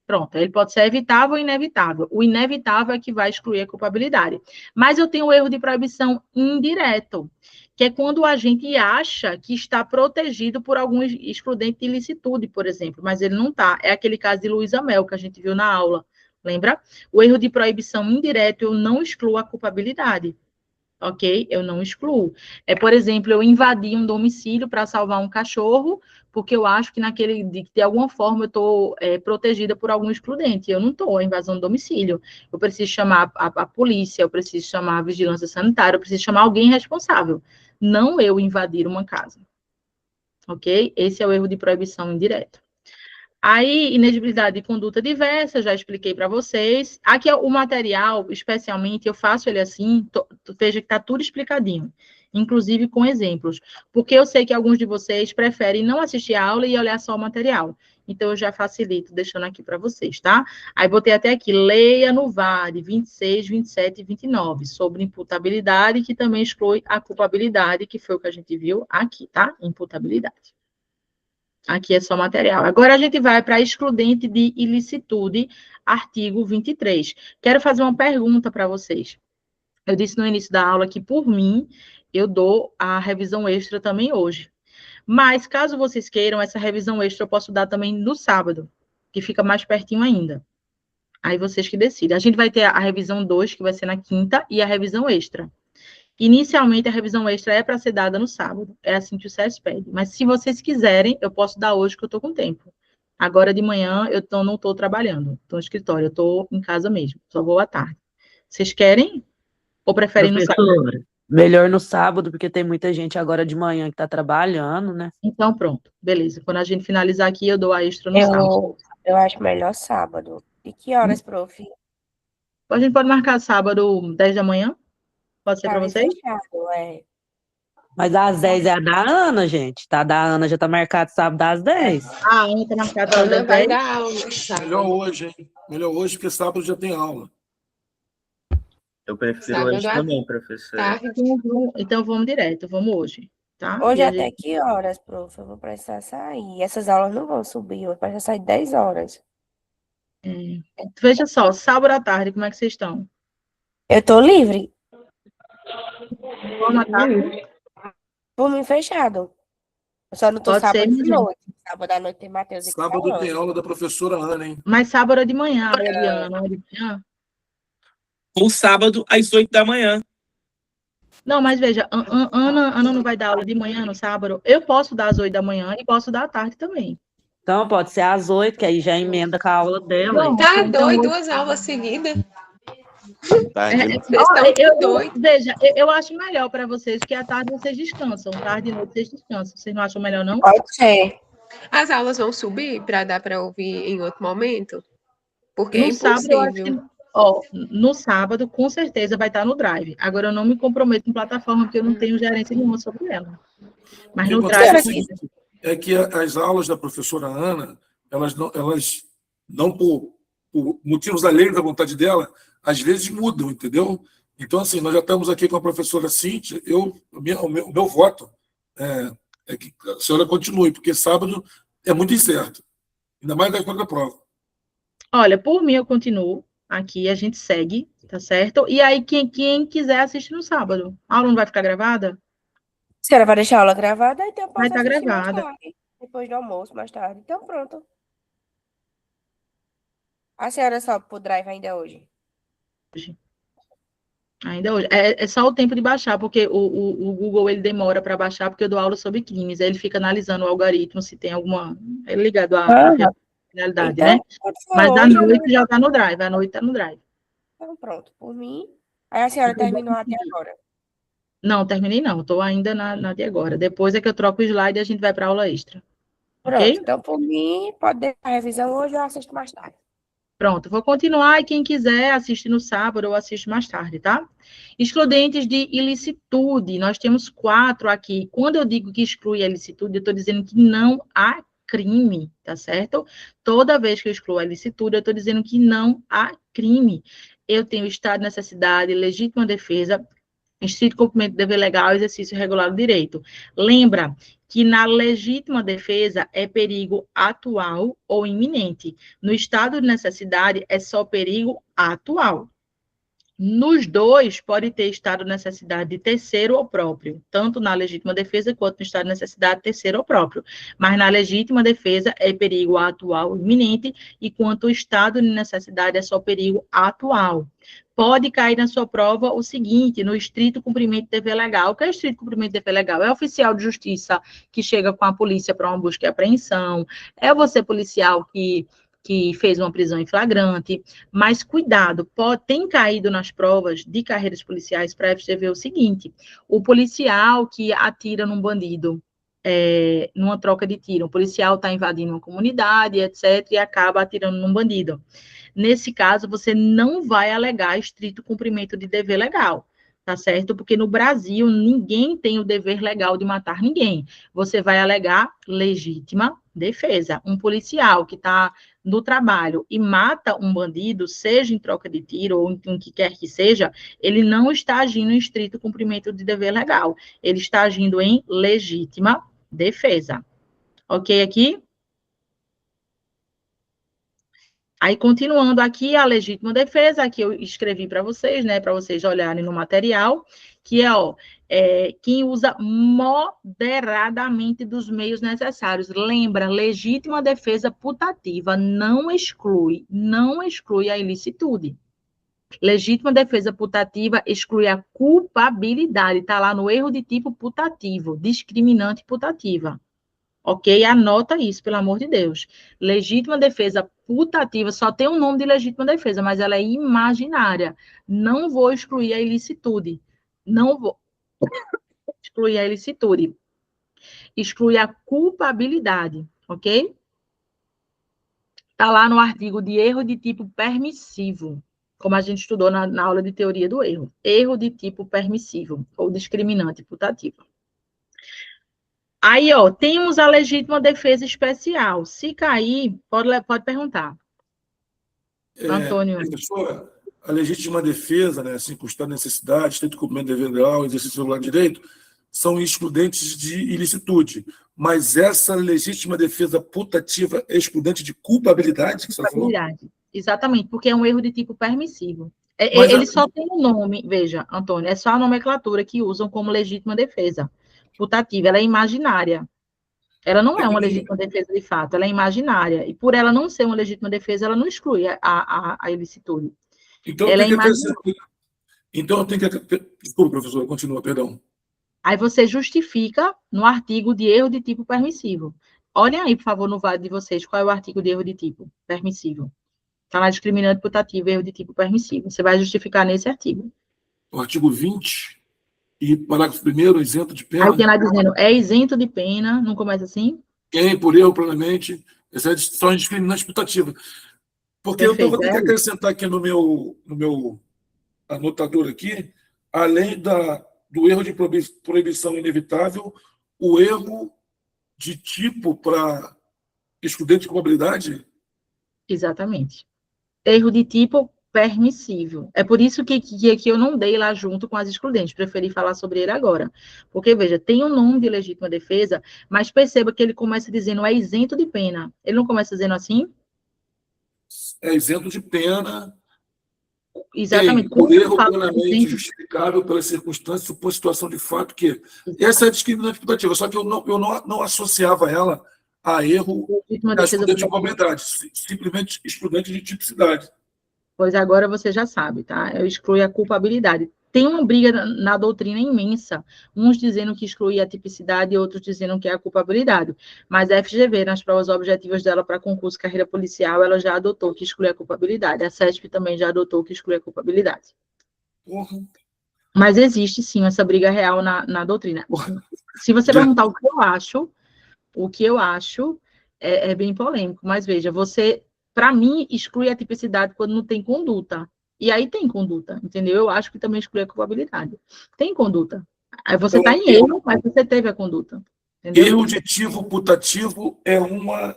S2: Pronto, ele pode ser evitável ou inevitável. O inevitável é que vai excluir a culpabilidade. Mas eu tenho o erro de proibição indireto, que é quando a gente acha que está protegido por algum excludente de ilicitude, por exemplo, mas ele não está. É aquele caso de Luísa Mel, que a gente viu na aula, lembra? O erro de proibição indireto, eu não excluo a culpabilidade, ok? Eu não excluo. Por exemplo, eu invadi um domicílio para salvar um cachorro, porque eu acho que de alguma forma eu estou protegida por algum excludente. Eu não estou, a invasão do domicílio. Eu preciso chamar a polícia, eu preciso chamar a vigilância sanitária, eu preciso chamar alguém responsável. Não eu invadir uma casa. Ok? Esse é o erro de proibição indireta. Aí, inexigibilidade de conduta diversa, já expliquei para vocês. Aqui, o material, especialmente, eu faço ele assim, veja que está tudo explicadinho, inclusive com exemplos, porque eu sei que alguns de vocês preferem não assistir a aula e olhar só o material. Então, eu já facilito, deixando aqui para vocês, tá? Aí, botei até aqui, leia no VAD 26, 27 e 29, sobre imputabilidade, que também exclui a culpabilidade, que foi o que a gente viu aqui, tá? Imputabilidade. Aqui é só material. Agora a gente vai para excludente de ilicitude, artigo 23. Quero fazer uma pergunta para vocês. Eu disse no início da aula que, por mim, eu dou a revisão extra também hoje. Mas, caso vocês queiram, essa revisão extra eu posso dar também no sábado, que fica mais pertinho ainda. Aí vocês que decidem. A gente vai ter a revisão 2, que vai ser na quinta, e a revisão extra. Inicialmente, a revisão extra é para ser dada no sábado. É assim que o SES pede. Mas, se vocês quiserem, eu posso dar hoje, que eu estou com tempo. Agora, de manhã, eu não estou trabalhando. Estou no escritório, eu estou em casa mesmo. Só vou à tarde. Vocês querem? Ou preferem no sábado?
S5: Professora, melhor no sábado, porque tem muita gente agora de manhã que está trabalhando, né?
S2: Então, pronto. Beleza. Quando a gente finalizar aqui, eu dou a extra no sábado.
S1: Eu acho melhor sábado. E que horas, prof?
S2: A gente pode marcar sábado, 10 da manhã? Pode ser
S1: Tá
S2: para
S1: bem
S2: vocês?
S1: fechado,
S5: Mas às 10 é a da Ana, gente. Tá, da Ana já tá marcado sábado às 10.
S2: Ah, Ana está marcada para
S9: Ana
S2: as
S9: vai
S2: 10.
S9: dar aula no sábado.
S3: Melhor hoje, hein? Melhor hoje, porque sábado já tem aula.
S10: Eu prefiro
S9: Sábado
S10: hoje
S9: à
S10: também, professora.
S9: tarde.
S2: Então, vamos direto. Vamos hoje, tá?
S1: Hoje
S2: E a
S1: até
S2: gente...
S1: que horas, prof? Eu vou precisar sair. Essas aulas não vão subir, eu vou precisar sair 10 horas.
S2: Veja só, sábado à tarde, como é que vocês estão?
S1: Eu tô livre,
S2: Vamos à tarde?
S1: por mim fechado. Eu só não tô
S2: Pode ser,
S1: sábado de
S2: mas
S1: noite. Sábado à noite tem Matheus e
S3: Sábado tem
S1: Cauã.
S3: aula da professora Ana, hein?
S2: mas sábado é de manhã, aula de Ana, aula de manhã.
S9: Ou sábado, às 8 da manhã.
S2: Não, mas veja, Ana não vai dar aula de manhã no sábado. Eu posso dar às 8 da manhã e posso dar à tarde também.
S5: Então, pode ser às 8, que aí já emenda com a aula dela.
S2: Pronto,
S11: Tá
S2: então,
S11: doido, 2 aulas seguidas.
S8: Tá,
S2: É,
S11: Vocês estão doidos.
S2: veja, eu acho melhor para vocês que à tarde vocês descansam, tarde e noite vocês descansam. Vocês não acham melhor, não?
S1: Pode ser.
S11: As aulas vão subir para dar para ouvir em outro momento? Porque é
S2: No sábado, eu acho
S11: impossível.
S2: que. Ó, no sábado, com certeza, vai estar no Drive. Agora, eu não me comprometo com plataforma, porque eu não tenho gerência nenhuma sobre ela. Mas
S3: O que
S2: no
S3: acontece
S2: Drive,
S3: é o seguinte, é que as aulas da professora Ana, elas não por motivos alheios da vontade dela, às vezes mudam, entendeu? Então, assim, nós já estamos aqui com a professora Cíntia, o meu voto é que a senhora continue, porque sábado é muito incerto, ainda mais da da prova.
S2: olha, por mim, eu continuo aqui, a gente segue, tá certo? E aí, quem quiser assiste no sábado. A aula não vai ficar gravada?
S1: A senhora vai deixar a aula gravada, então eu
S2: Vai
S1: posso
S2: estar
S1: assistir mais
S2: gravada.
S1: tarde. Depois do almoço, mais tarde. Então, pronto. A senhora sobe pro Drive ainda hoje?
S2: Ainda hoje. É só o tempo de baixar, porque o Google ele demora para baixar, porque eu dou aula sobre crimes. Aí ele fica analisando o algoritmo se tem alguma. É ligado à finalidade, né?
S1: Pode ser
S2: Mas à
S1: hoje,
S2: noite já está no Drive. À noite está no Drive.
S1: então pronto. Por mim. Aí a senhora terminou até agora.
S2: Não, terminei não. Estou ainda na de agora. Depois é que eu troco o slide e a gente vai para aula extra.
S1: Pronto.
S2: Ok?
S1: Então, por mim, pode deixar a revisão hoje, eu assisto mais tarde.
S2: Pronto, vou continuar e quem quiser assiste no sábado ou assiste mais tarde, tá? Excludentes de ilicitude, nós temos 4 aqui. Quando eu digo que exclui a ilicitude, eu estou dizendo que não há crime, tá certo? Toda vez que eu excluo a ilicitude, eu estou dizendo que não há crime. Eu tenho estado de necessidade, legítima defesa, estrito cumprimento do dever legal, exercício regular do direito. Lembra que na legítima defesa é perigo atual ou iminente. No estado de necessidade é só perigo atual. Nos dois, pode ter estado de necessidade de terceiro ou próprio, tanto na legítima defesa quanto no estado de necessidade terceiro ou próprio. Mas na legítima defesa é perigo atual iminente, e quanto o estado de necessidade é só perigo atual. Pode cair na sua prova o seguinte, no estrito cumprimento de dever legal. O que é estrito cumprimento de dever legal? É oficial de justiça que chega com a polícia para uma busca e apreensão, é você policial que fez uma prisão em flagrante, mas cuidado, tem caído nas provas de carreiras policiais para a FGV o seguinte, o policial que atira num bandido, numa troca de tiro, o policial está invadindo uma comunidade, etc., e acaba atirando num bandido. Nesse caso, você não vai alegar estrito cumprimento de dever legal, tá certo? Porque no Brasil, ninguém tem o dever legal de matar ninguém. Você vai alegar legítima defesa. Um policial que está no trabalho e mata um bandido, seja em troca de tiro ou em que quer que seja, ele não está agindo em estrito cumprimento de dever legal. Ele está agindo em legítima defesa. Ok aqui? Aí, continuando aqui, a legítima defesa, que eu escrevi para vocês, né, para vocês olharem no material, que quem usa moderadamente dos meios necessários. Lembra, legítima defesa putativa não exclui a ilicitude. Legítima defesa putativa exclui a culpabilidade, está lá no erro de tipo putativo, discriminante putativa. Ok? Anota isso, pelo amor de Deus. Legítima defesa putativa só tem um nome de legítima defesa, mas ela é imaginária. Não vou excluir a ilicitude. Não vou excluir a ilicitude. Exclui a culpabilidade, ok? Está lá no artigo de erro de tipo permissivo, como a gente estudou na aula de teoria do erro. Erro de tipo permissivo, ou discriminante putativa. Aí, temos a legítima defesa especial. Se cair, pode perguntar. Antônio.
S3: Professora, a legítima defesa, né, assim, constante necessidade, estrito cumprimento do dever legal, exercício regular de direito, são excludentes de ilicitude. Mas essa legítima defesa putativa é excludente de culpabilidade, que você falou?
S2: Exatamente, porque é um erro de tipo permissivo. Ele só tem um nome, veja, Antônio, é só a nomenclatura que usam como legítima defesa putativa, ela é imaginária. Ela não é uma legítima defesa de fato, ela é imaginária. E por ela não ser uma legítima defesa, ela não exclui a ilicitude.
S3: Então,
S2: Ela é
S3: tem que ter...
S2: imaginária.
S3: Então, tem que ter... Desculpa, professor, continua, perdão.
S2: Aí você justifica no artigo de erro de tipo permissivo. Olhem aí, por favor, no VAD de vocês, qual é o artigo de erro de tipo permissivo. Está na discriminante putativa, erro de tipo permissivo. Você vai justificar nesse artigo.
S3: O artigo 20 e parágrafo 1º, isento de pena.
S2: Aí tem lá dizendo, é isento de pena, não começa assim?
S3: Quem, por erro, plenamente, essa é só discriminante putativa. Porque eu vou ter que acrescentar aqui no meu anotador aqui, além do erro de proibição inevitável, o erro de tipo para excludente de culpabilidade?
S2: Exatamente. Erro de tipo permissível. É por isso que eu não dei lá junto com as excludentes, preferi falar sobre ele agora. Porque, veja, tem um nome de legítima defesa, mas perceba que ele começa dizendo é isento de pena. Ele não começa dizendo assim?
S3: É isento de pena.
S2: Exatamente.
S3: Por erro plenamente justificável pelas circunstâncias, supõe situação de fato que... Essa é a discriminante putativa, só que eu não associava ela a erro da excludente de culpabilidade, simplesmente excludente de tipicidade.
S2: Pois agora você já sabe, tá? Eu excluo a culpabilidade. Tem uma briga na doutrina imensa, uns dizendo que exclui a tipicidade e outros dizendo que é a culpabilidade. Mas a FGV, nas provas objetivas dela para concurso de carreira policial, ela já adotou que exclui a culpabilidade. A CESP também já adotou que exclui a culpabilidade.
S3: Uhum.
S2: Mas existe, sim, essa briga real na doutrina. Se você perguntar o que eu acho é bem polêmico. Mas veja, você, para mim, exclui a tipicidade quando não tem conduta. E aí tem conduta, entendeu? Eu acho que também exclui a culpabilidade. Tem conduta. Aí você está em erro, mas você teve a conduta. Entendeu?
S3: Erro ditivo putativo é uma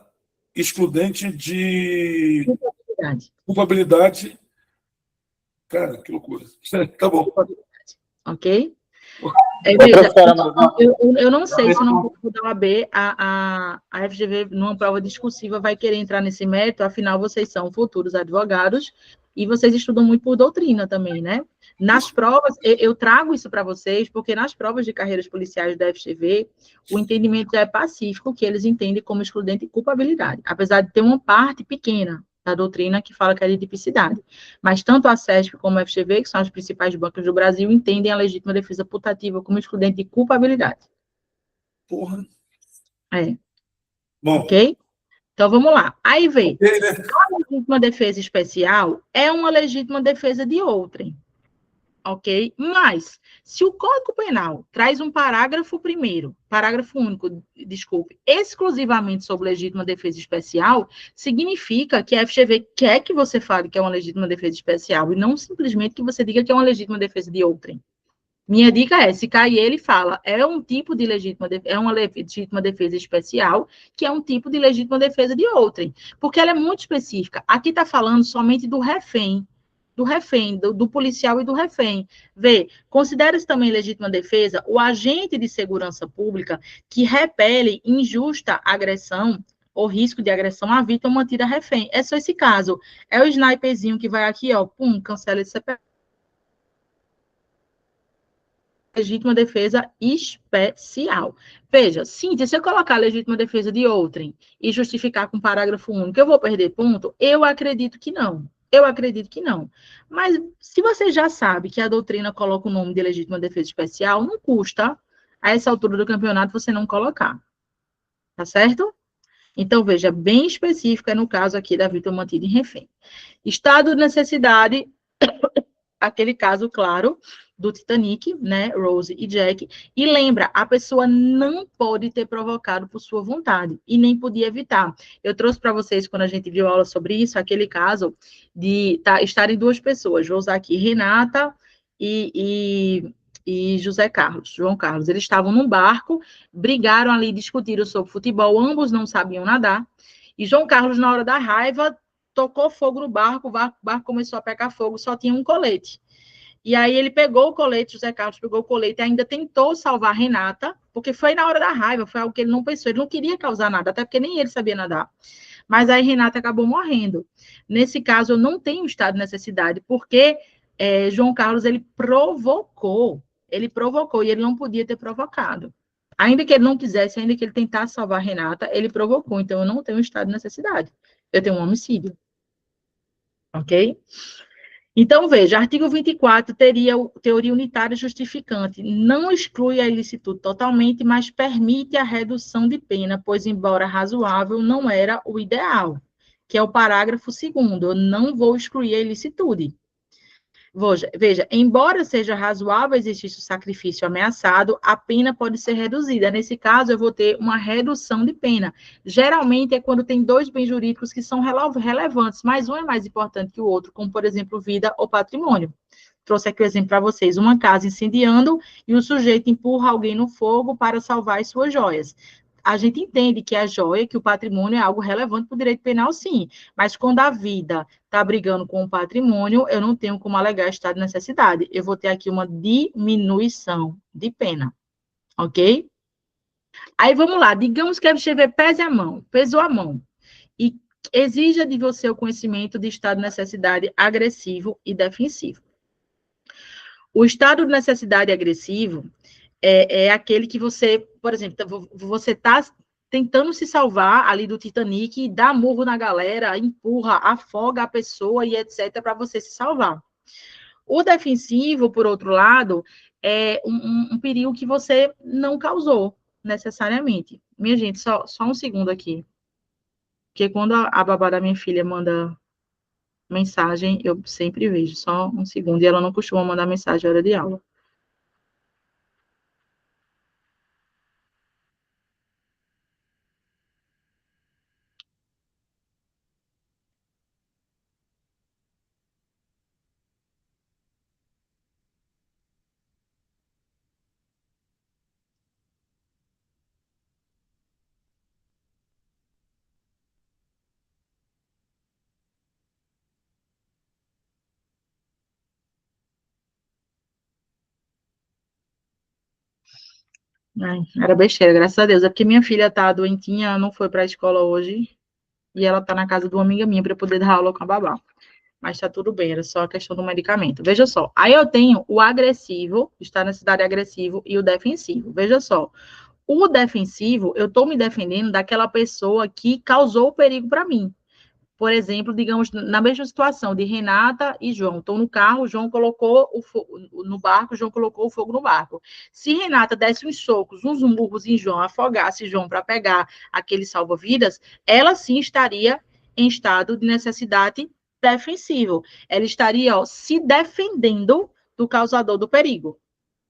S3: excludente de culpabilidade. Cara, que loucura. Tá bom.
S2: Ok? Veja, eu não sei se não for da OAB, a FGV, numa prova discursiva, vai querer entrar nesse mérito, afinal, vocês são futuros advogados e vocês estudam muito por doutrina também, né? Nas provas, eu trago isso para vocês, porque nas provas de carreiras policiais da FGV, o entendimento é pacífico, que eles entendem como excludente de culpabilidade, apesar de ter uma parte pequena da doutrina que fala que é de tipicidade. Mas tanto a CESP como a FGV, que são as principais bancas do Brasil, entendem a legítima defesa putativa como excludente de culpabilidade.
S3: Porra.
S2: É.
S3: Bom.
S2: Ok? Então, vamos lá. Aí vem, a legítima defesa especial é uma legítima defesa de outrem. Ok? Mas, se o Código Penal traz um parágrafo único, desculpe, exclusivamente sobre legítima defesa especial, significa que a FGV quer que você fale que é uma legítima defesa especial e não simplesmente que você diga que é uma legítima defesa de outrem. Minha dica é, se cair ele fala, é um tipo de é uma legítima defesa especial, que é um tipo de legítima defesa de outrem, porque ela é muito específica. Aqui está falando somente do refém, do policial e do refém. Vê, considera-se também legítima defesa o agente de segurança pública que repele injusta agressão ou risco de agressão à vítima mantida refém. É só esse caso. É o sniperzinho que vai aqui, ó, pum, cancela esse CPF. Legítima defesa especial. Veja, Cíntia, se eu colocar legítima defesa de outrem e justificar com parágrafo único, eu vou perder ponto? Eu acredito que não. Mas se você já sabe que a doutrina coloca o nome de legítima defesa especial, não custa, a essa altura do campeonato, você não colocar. Tá certo? Então, veja, bem específica no caso aqui da vítima mantida em refém. Estado de necessidade, aquele caso, claro, do Titanic, né, Rose e Jack, e lembra, a pessoa não pode ter provocado por sua vontade, e nem podia evitar. Eu trouxe para vocês, quando a gente viu aula sobre isso, aquele caso de estarem duas pessoas, vou usar aqui, Renata e João Carlos, eles estavam num barco, brigaram ali, discutiram sobre futebol, ambos não sabiam nadar, e João Carlos, na hora da raiva, tocou fogo no barco, o barco começou a pegar fogo, só tinha um colete. E aí ele pegou o colete, José Carlos pegou o colete e ainda tentou salvar a Renata, porque foi na hora da raiva, foi algo que ele não pensou, ele não queria causar nada, até porque nem ele sabia nadar. Mas aí Renata acabou morrendo. Nesse caso, eu não tenho estado de necessidade, porque João Carlos, ele provocou, e ele não podia ter provocado. Ainda que ele não quisesse, ainda que ele tentasse salvar a Renata, ele provocou. Então, eu não tenho estado de necessidade. Eu tenho um homicídio. Ok? Então, veja, artigo 24 teria teoria unitária justificante. Não exclui a ilicitude totalmente, mas permite a redução de pena, pois, embora razoável, não era o ideal, que é o parágrafo 2º. Eu não vou excluir a ilicitude. Veja, embora seja razoável existir o sacrifício ameaçado, a pena pode ser reduzida. Nesse caso, eu vou ter uma redução de pena. Geralmente, é quando tem dois bens jurídicos que são relevantes, mas um é mais importante que o outro, como, por exemplo, vida ou patrimônio. Trouxe aqui o exemplo para vocês, uma casa incendiando e o sujeito empurra alguém no fogo para salvar as suas joias. A gente entende que a joia, que o patrimônio é algo relevante para o direito penal, sim, mas quando a vida está brigando com o patrimônio, eu não tenho como alegar estado de necessidade. Eu vou ter aqui uma diminuição de pena, ok? Aí, vamos lá, digamos que a FGV pesou a mão, e exija de você o conhecimento de estado de necessidade agressivo e defensivo. O estado de necessidade agressivo é aquele que você, por exemplo, você está tentando se salvar ali do Titanic, dá murro na galera, empurra, afoga a pessoa e etc. para você se salvar. O defensivo, por outro lado, é um perigo que você não causou necessariamente. Minha gente, só um segundo aqui. Porque quando a babá da minha filha manda mensagem, eu sempre vejo, só um segundo, e ela não costuma mandar mensagem na hora de aula. Ai, era besteira, graças a Deus. É porque minha filha tá doentinha, não foi para a escola hoje, e ela tá na casa de uma amiga minha para poder dar aula com a babá. Mas tá tudo bem, era só a questão do medicamento. Veja só, aí eu tenho o agressivo, está na necessidade agressivo, e o defensivo. Veja só, o defensivo, eu tô me defendendo daquela pessoa que causou o perigo para mim. Por exemplo, digamos, na mesma situação de Renata e João. Estou no carro, João colocou o fogo no barco, João colocou o fogo no barco. Se Renata desse uns socos, uns murros em João, afogasse João para pegar aquele salva-vidas, ela sim estaria em estado de necessidade defensivo. Ela estaria, se defendendo do causador do perigo.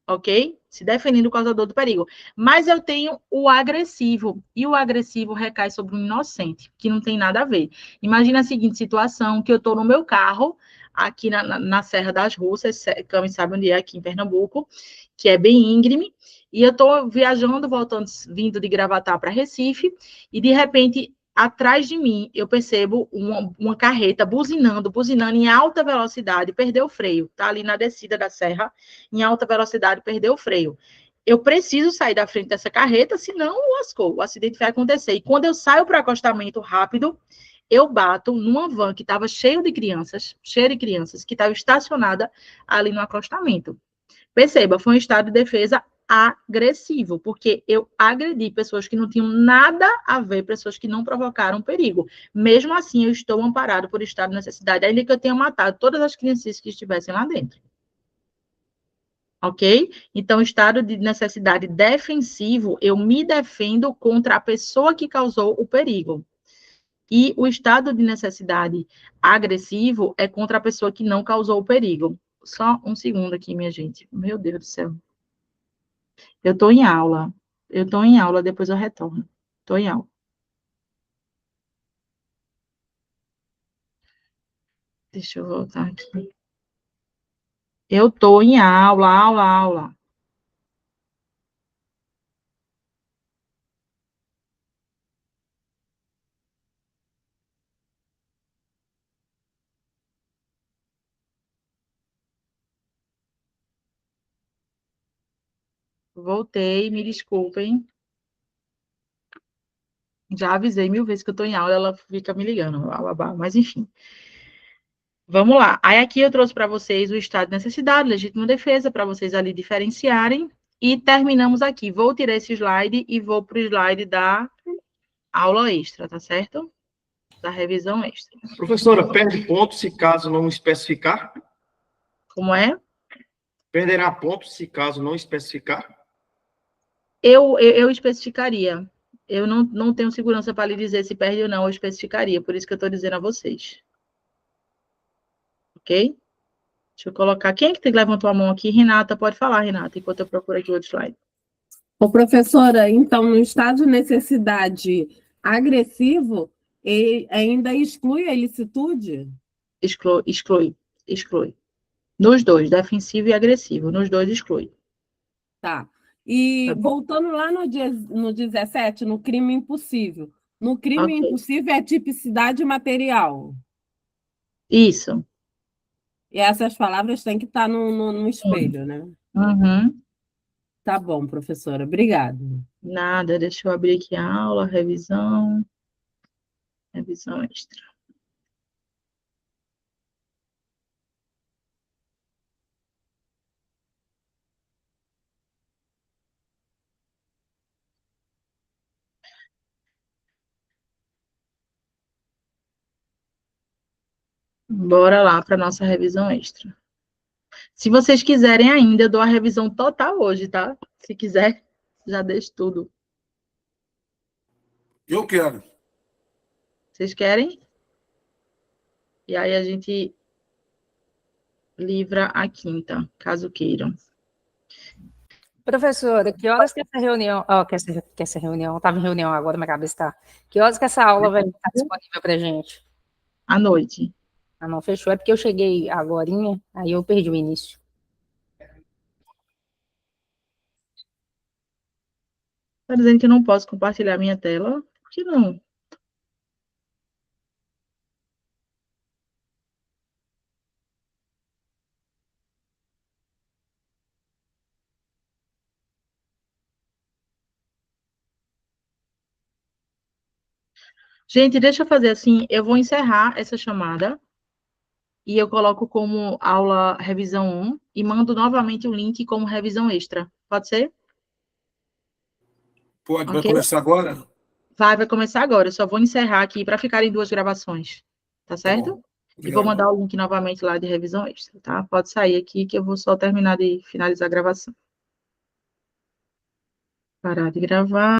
S2: Ok? Se defendendo do causador do perigo. Mas eu tenho o agressivo, e o agressivo recai sobre um inocente, que não tem nada a ver. Imagina a seguinte situação, que eu estou no meu carro, aqui na Serra das Russas, Cami sabe onde é, aqui em Pernambuco, que é bem íngreme, e eu estou viajando, vindo de Gravatá para Recife, e de repente, atrás de mim, eu percebo uma carreta buzinando em alta velocidade, perdeu o freio, tá ali na descida da serra, em alta velocidade, perdeu o freio. Eu preciso sair da frente dessa carreta, senão lascou, o acidente vai acontecer. E quando eu saio para o acostamento rápido, eu bato numa van que estava cheia de crianças, que estava estacionada ali no acostamento. Perceba, foi um estado de defesa agressivo, porque eu agredi pessoas que não tinham nada a ver, pessoas que não provocaram perigo. Mesmo assim, eu estou amparado por estado de necessidade, ainda que eu tenha matado todas as crianças que estivessem lá dentro. Ok? Então, estado de necessidade defensivo, eu me defendo contra a pessoa que causou o perigo. E o estado de necessidade agressivo é contra a pessoa que não causou o perigo. Só um segundo aqui, minha gente. Meu Deus do céu. Eu estou em aula. Depois eu retorno. Estou em aula. Deixa eu voltar aqui. Eu estou em aula. Voltei, me desculpem. Já avisei 1000 vezes que eu estou em aula, ela fica me ligando, mas enfim. Vamos lá. Aí aqui eu trouxe para vocês o estado de necessidade, legítima defesa, para vocês ali diferenciarem. E terminamos aqui. Vou tirar esse slide e vou para o slide da aula extra, tá certo? Da revisão extra.
S4: Professora, perde ponto se caso não especificar?
S2: Como é?
S4: Perderá ponto se caso não especificar?
S2: Eu especificaria. Eu não tenho segurança para lhe dizer se perde ou não, eu especificaria. Por isso que eu estou dizendo a vocês. Ok? Deixa eu colocar. Quem é que levantou a mão aqui? Renata, pode falar, Renata, enquanto eu procuro aqui o outro slide.
S7: Ô, professora, então, no estado de necessidade agressivo, ainda exclui a ilicitude?
S2: Exclui. Nos dois, defensivo e agressivo. Nos dois, exclui.
S7: Tá. E
S2: Tá bom.
S7: voltando lá no 17, no crime impossível. No crime
S2: Ok.
S7: impossível é tipicidade material.
S2: Isso.
S7: E essas palavras têm que estar no espelho, né?
S2: Uhum.
S7: Tá bom, professora. Obrigada.
S2: Nada, deixa eu abrir aqui a aula, revisão extra. Bora lá para nossa revisão extra. Se vocês quiserem ainda, eu dou a revisão total hoje, tá? Se quiser, já deixo tudo.
S3: Eu quero.
S2: Vocês querem? E aí a gente livra a quinta, caso queiram.
S12: Professora, que horas que essa reunião... que essa reunião... Estava em reunião agora, minha cabeça está... Que horas que essa aula vai estar disponível para a gente?
S2: À noite.
S12: Ah, não, fechou. É porque eu cheguei agorinha, aí eu perdi o início.
S2: Tá dizendo que eu não posso compartilhar minha tela? Por que não? Gente, deixa eu fazer assim, eu vou encerrar essa chamada e eu coloco como aula revisão 1 e mando novamente o link como revisão extra. Pode ser?
S3: Pode, vai
S2: Ok?
S3: começar agora?
S2: Vai começar agora. Eu só vou encerrar aqui para ficarem duas gravações. Tá
S3: Tá
S2: certo?
S3: bom.
S2: E vou
S3: Obrigado.
S2: mandar o link novamente lá de revisão extra, tá? Pode sair aqui que eu vou só terminar de finalizar a gravação. Parar de gravar.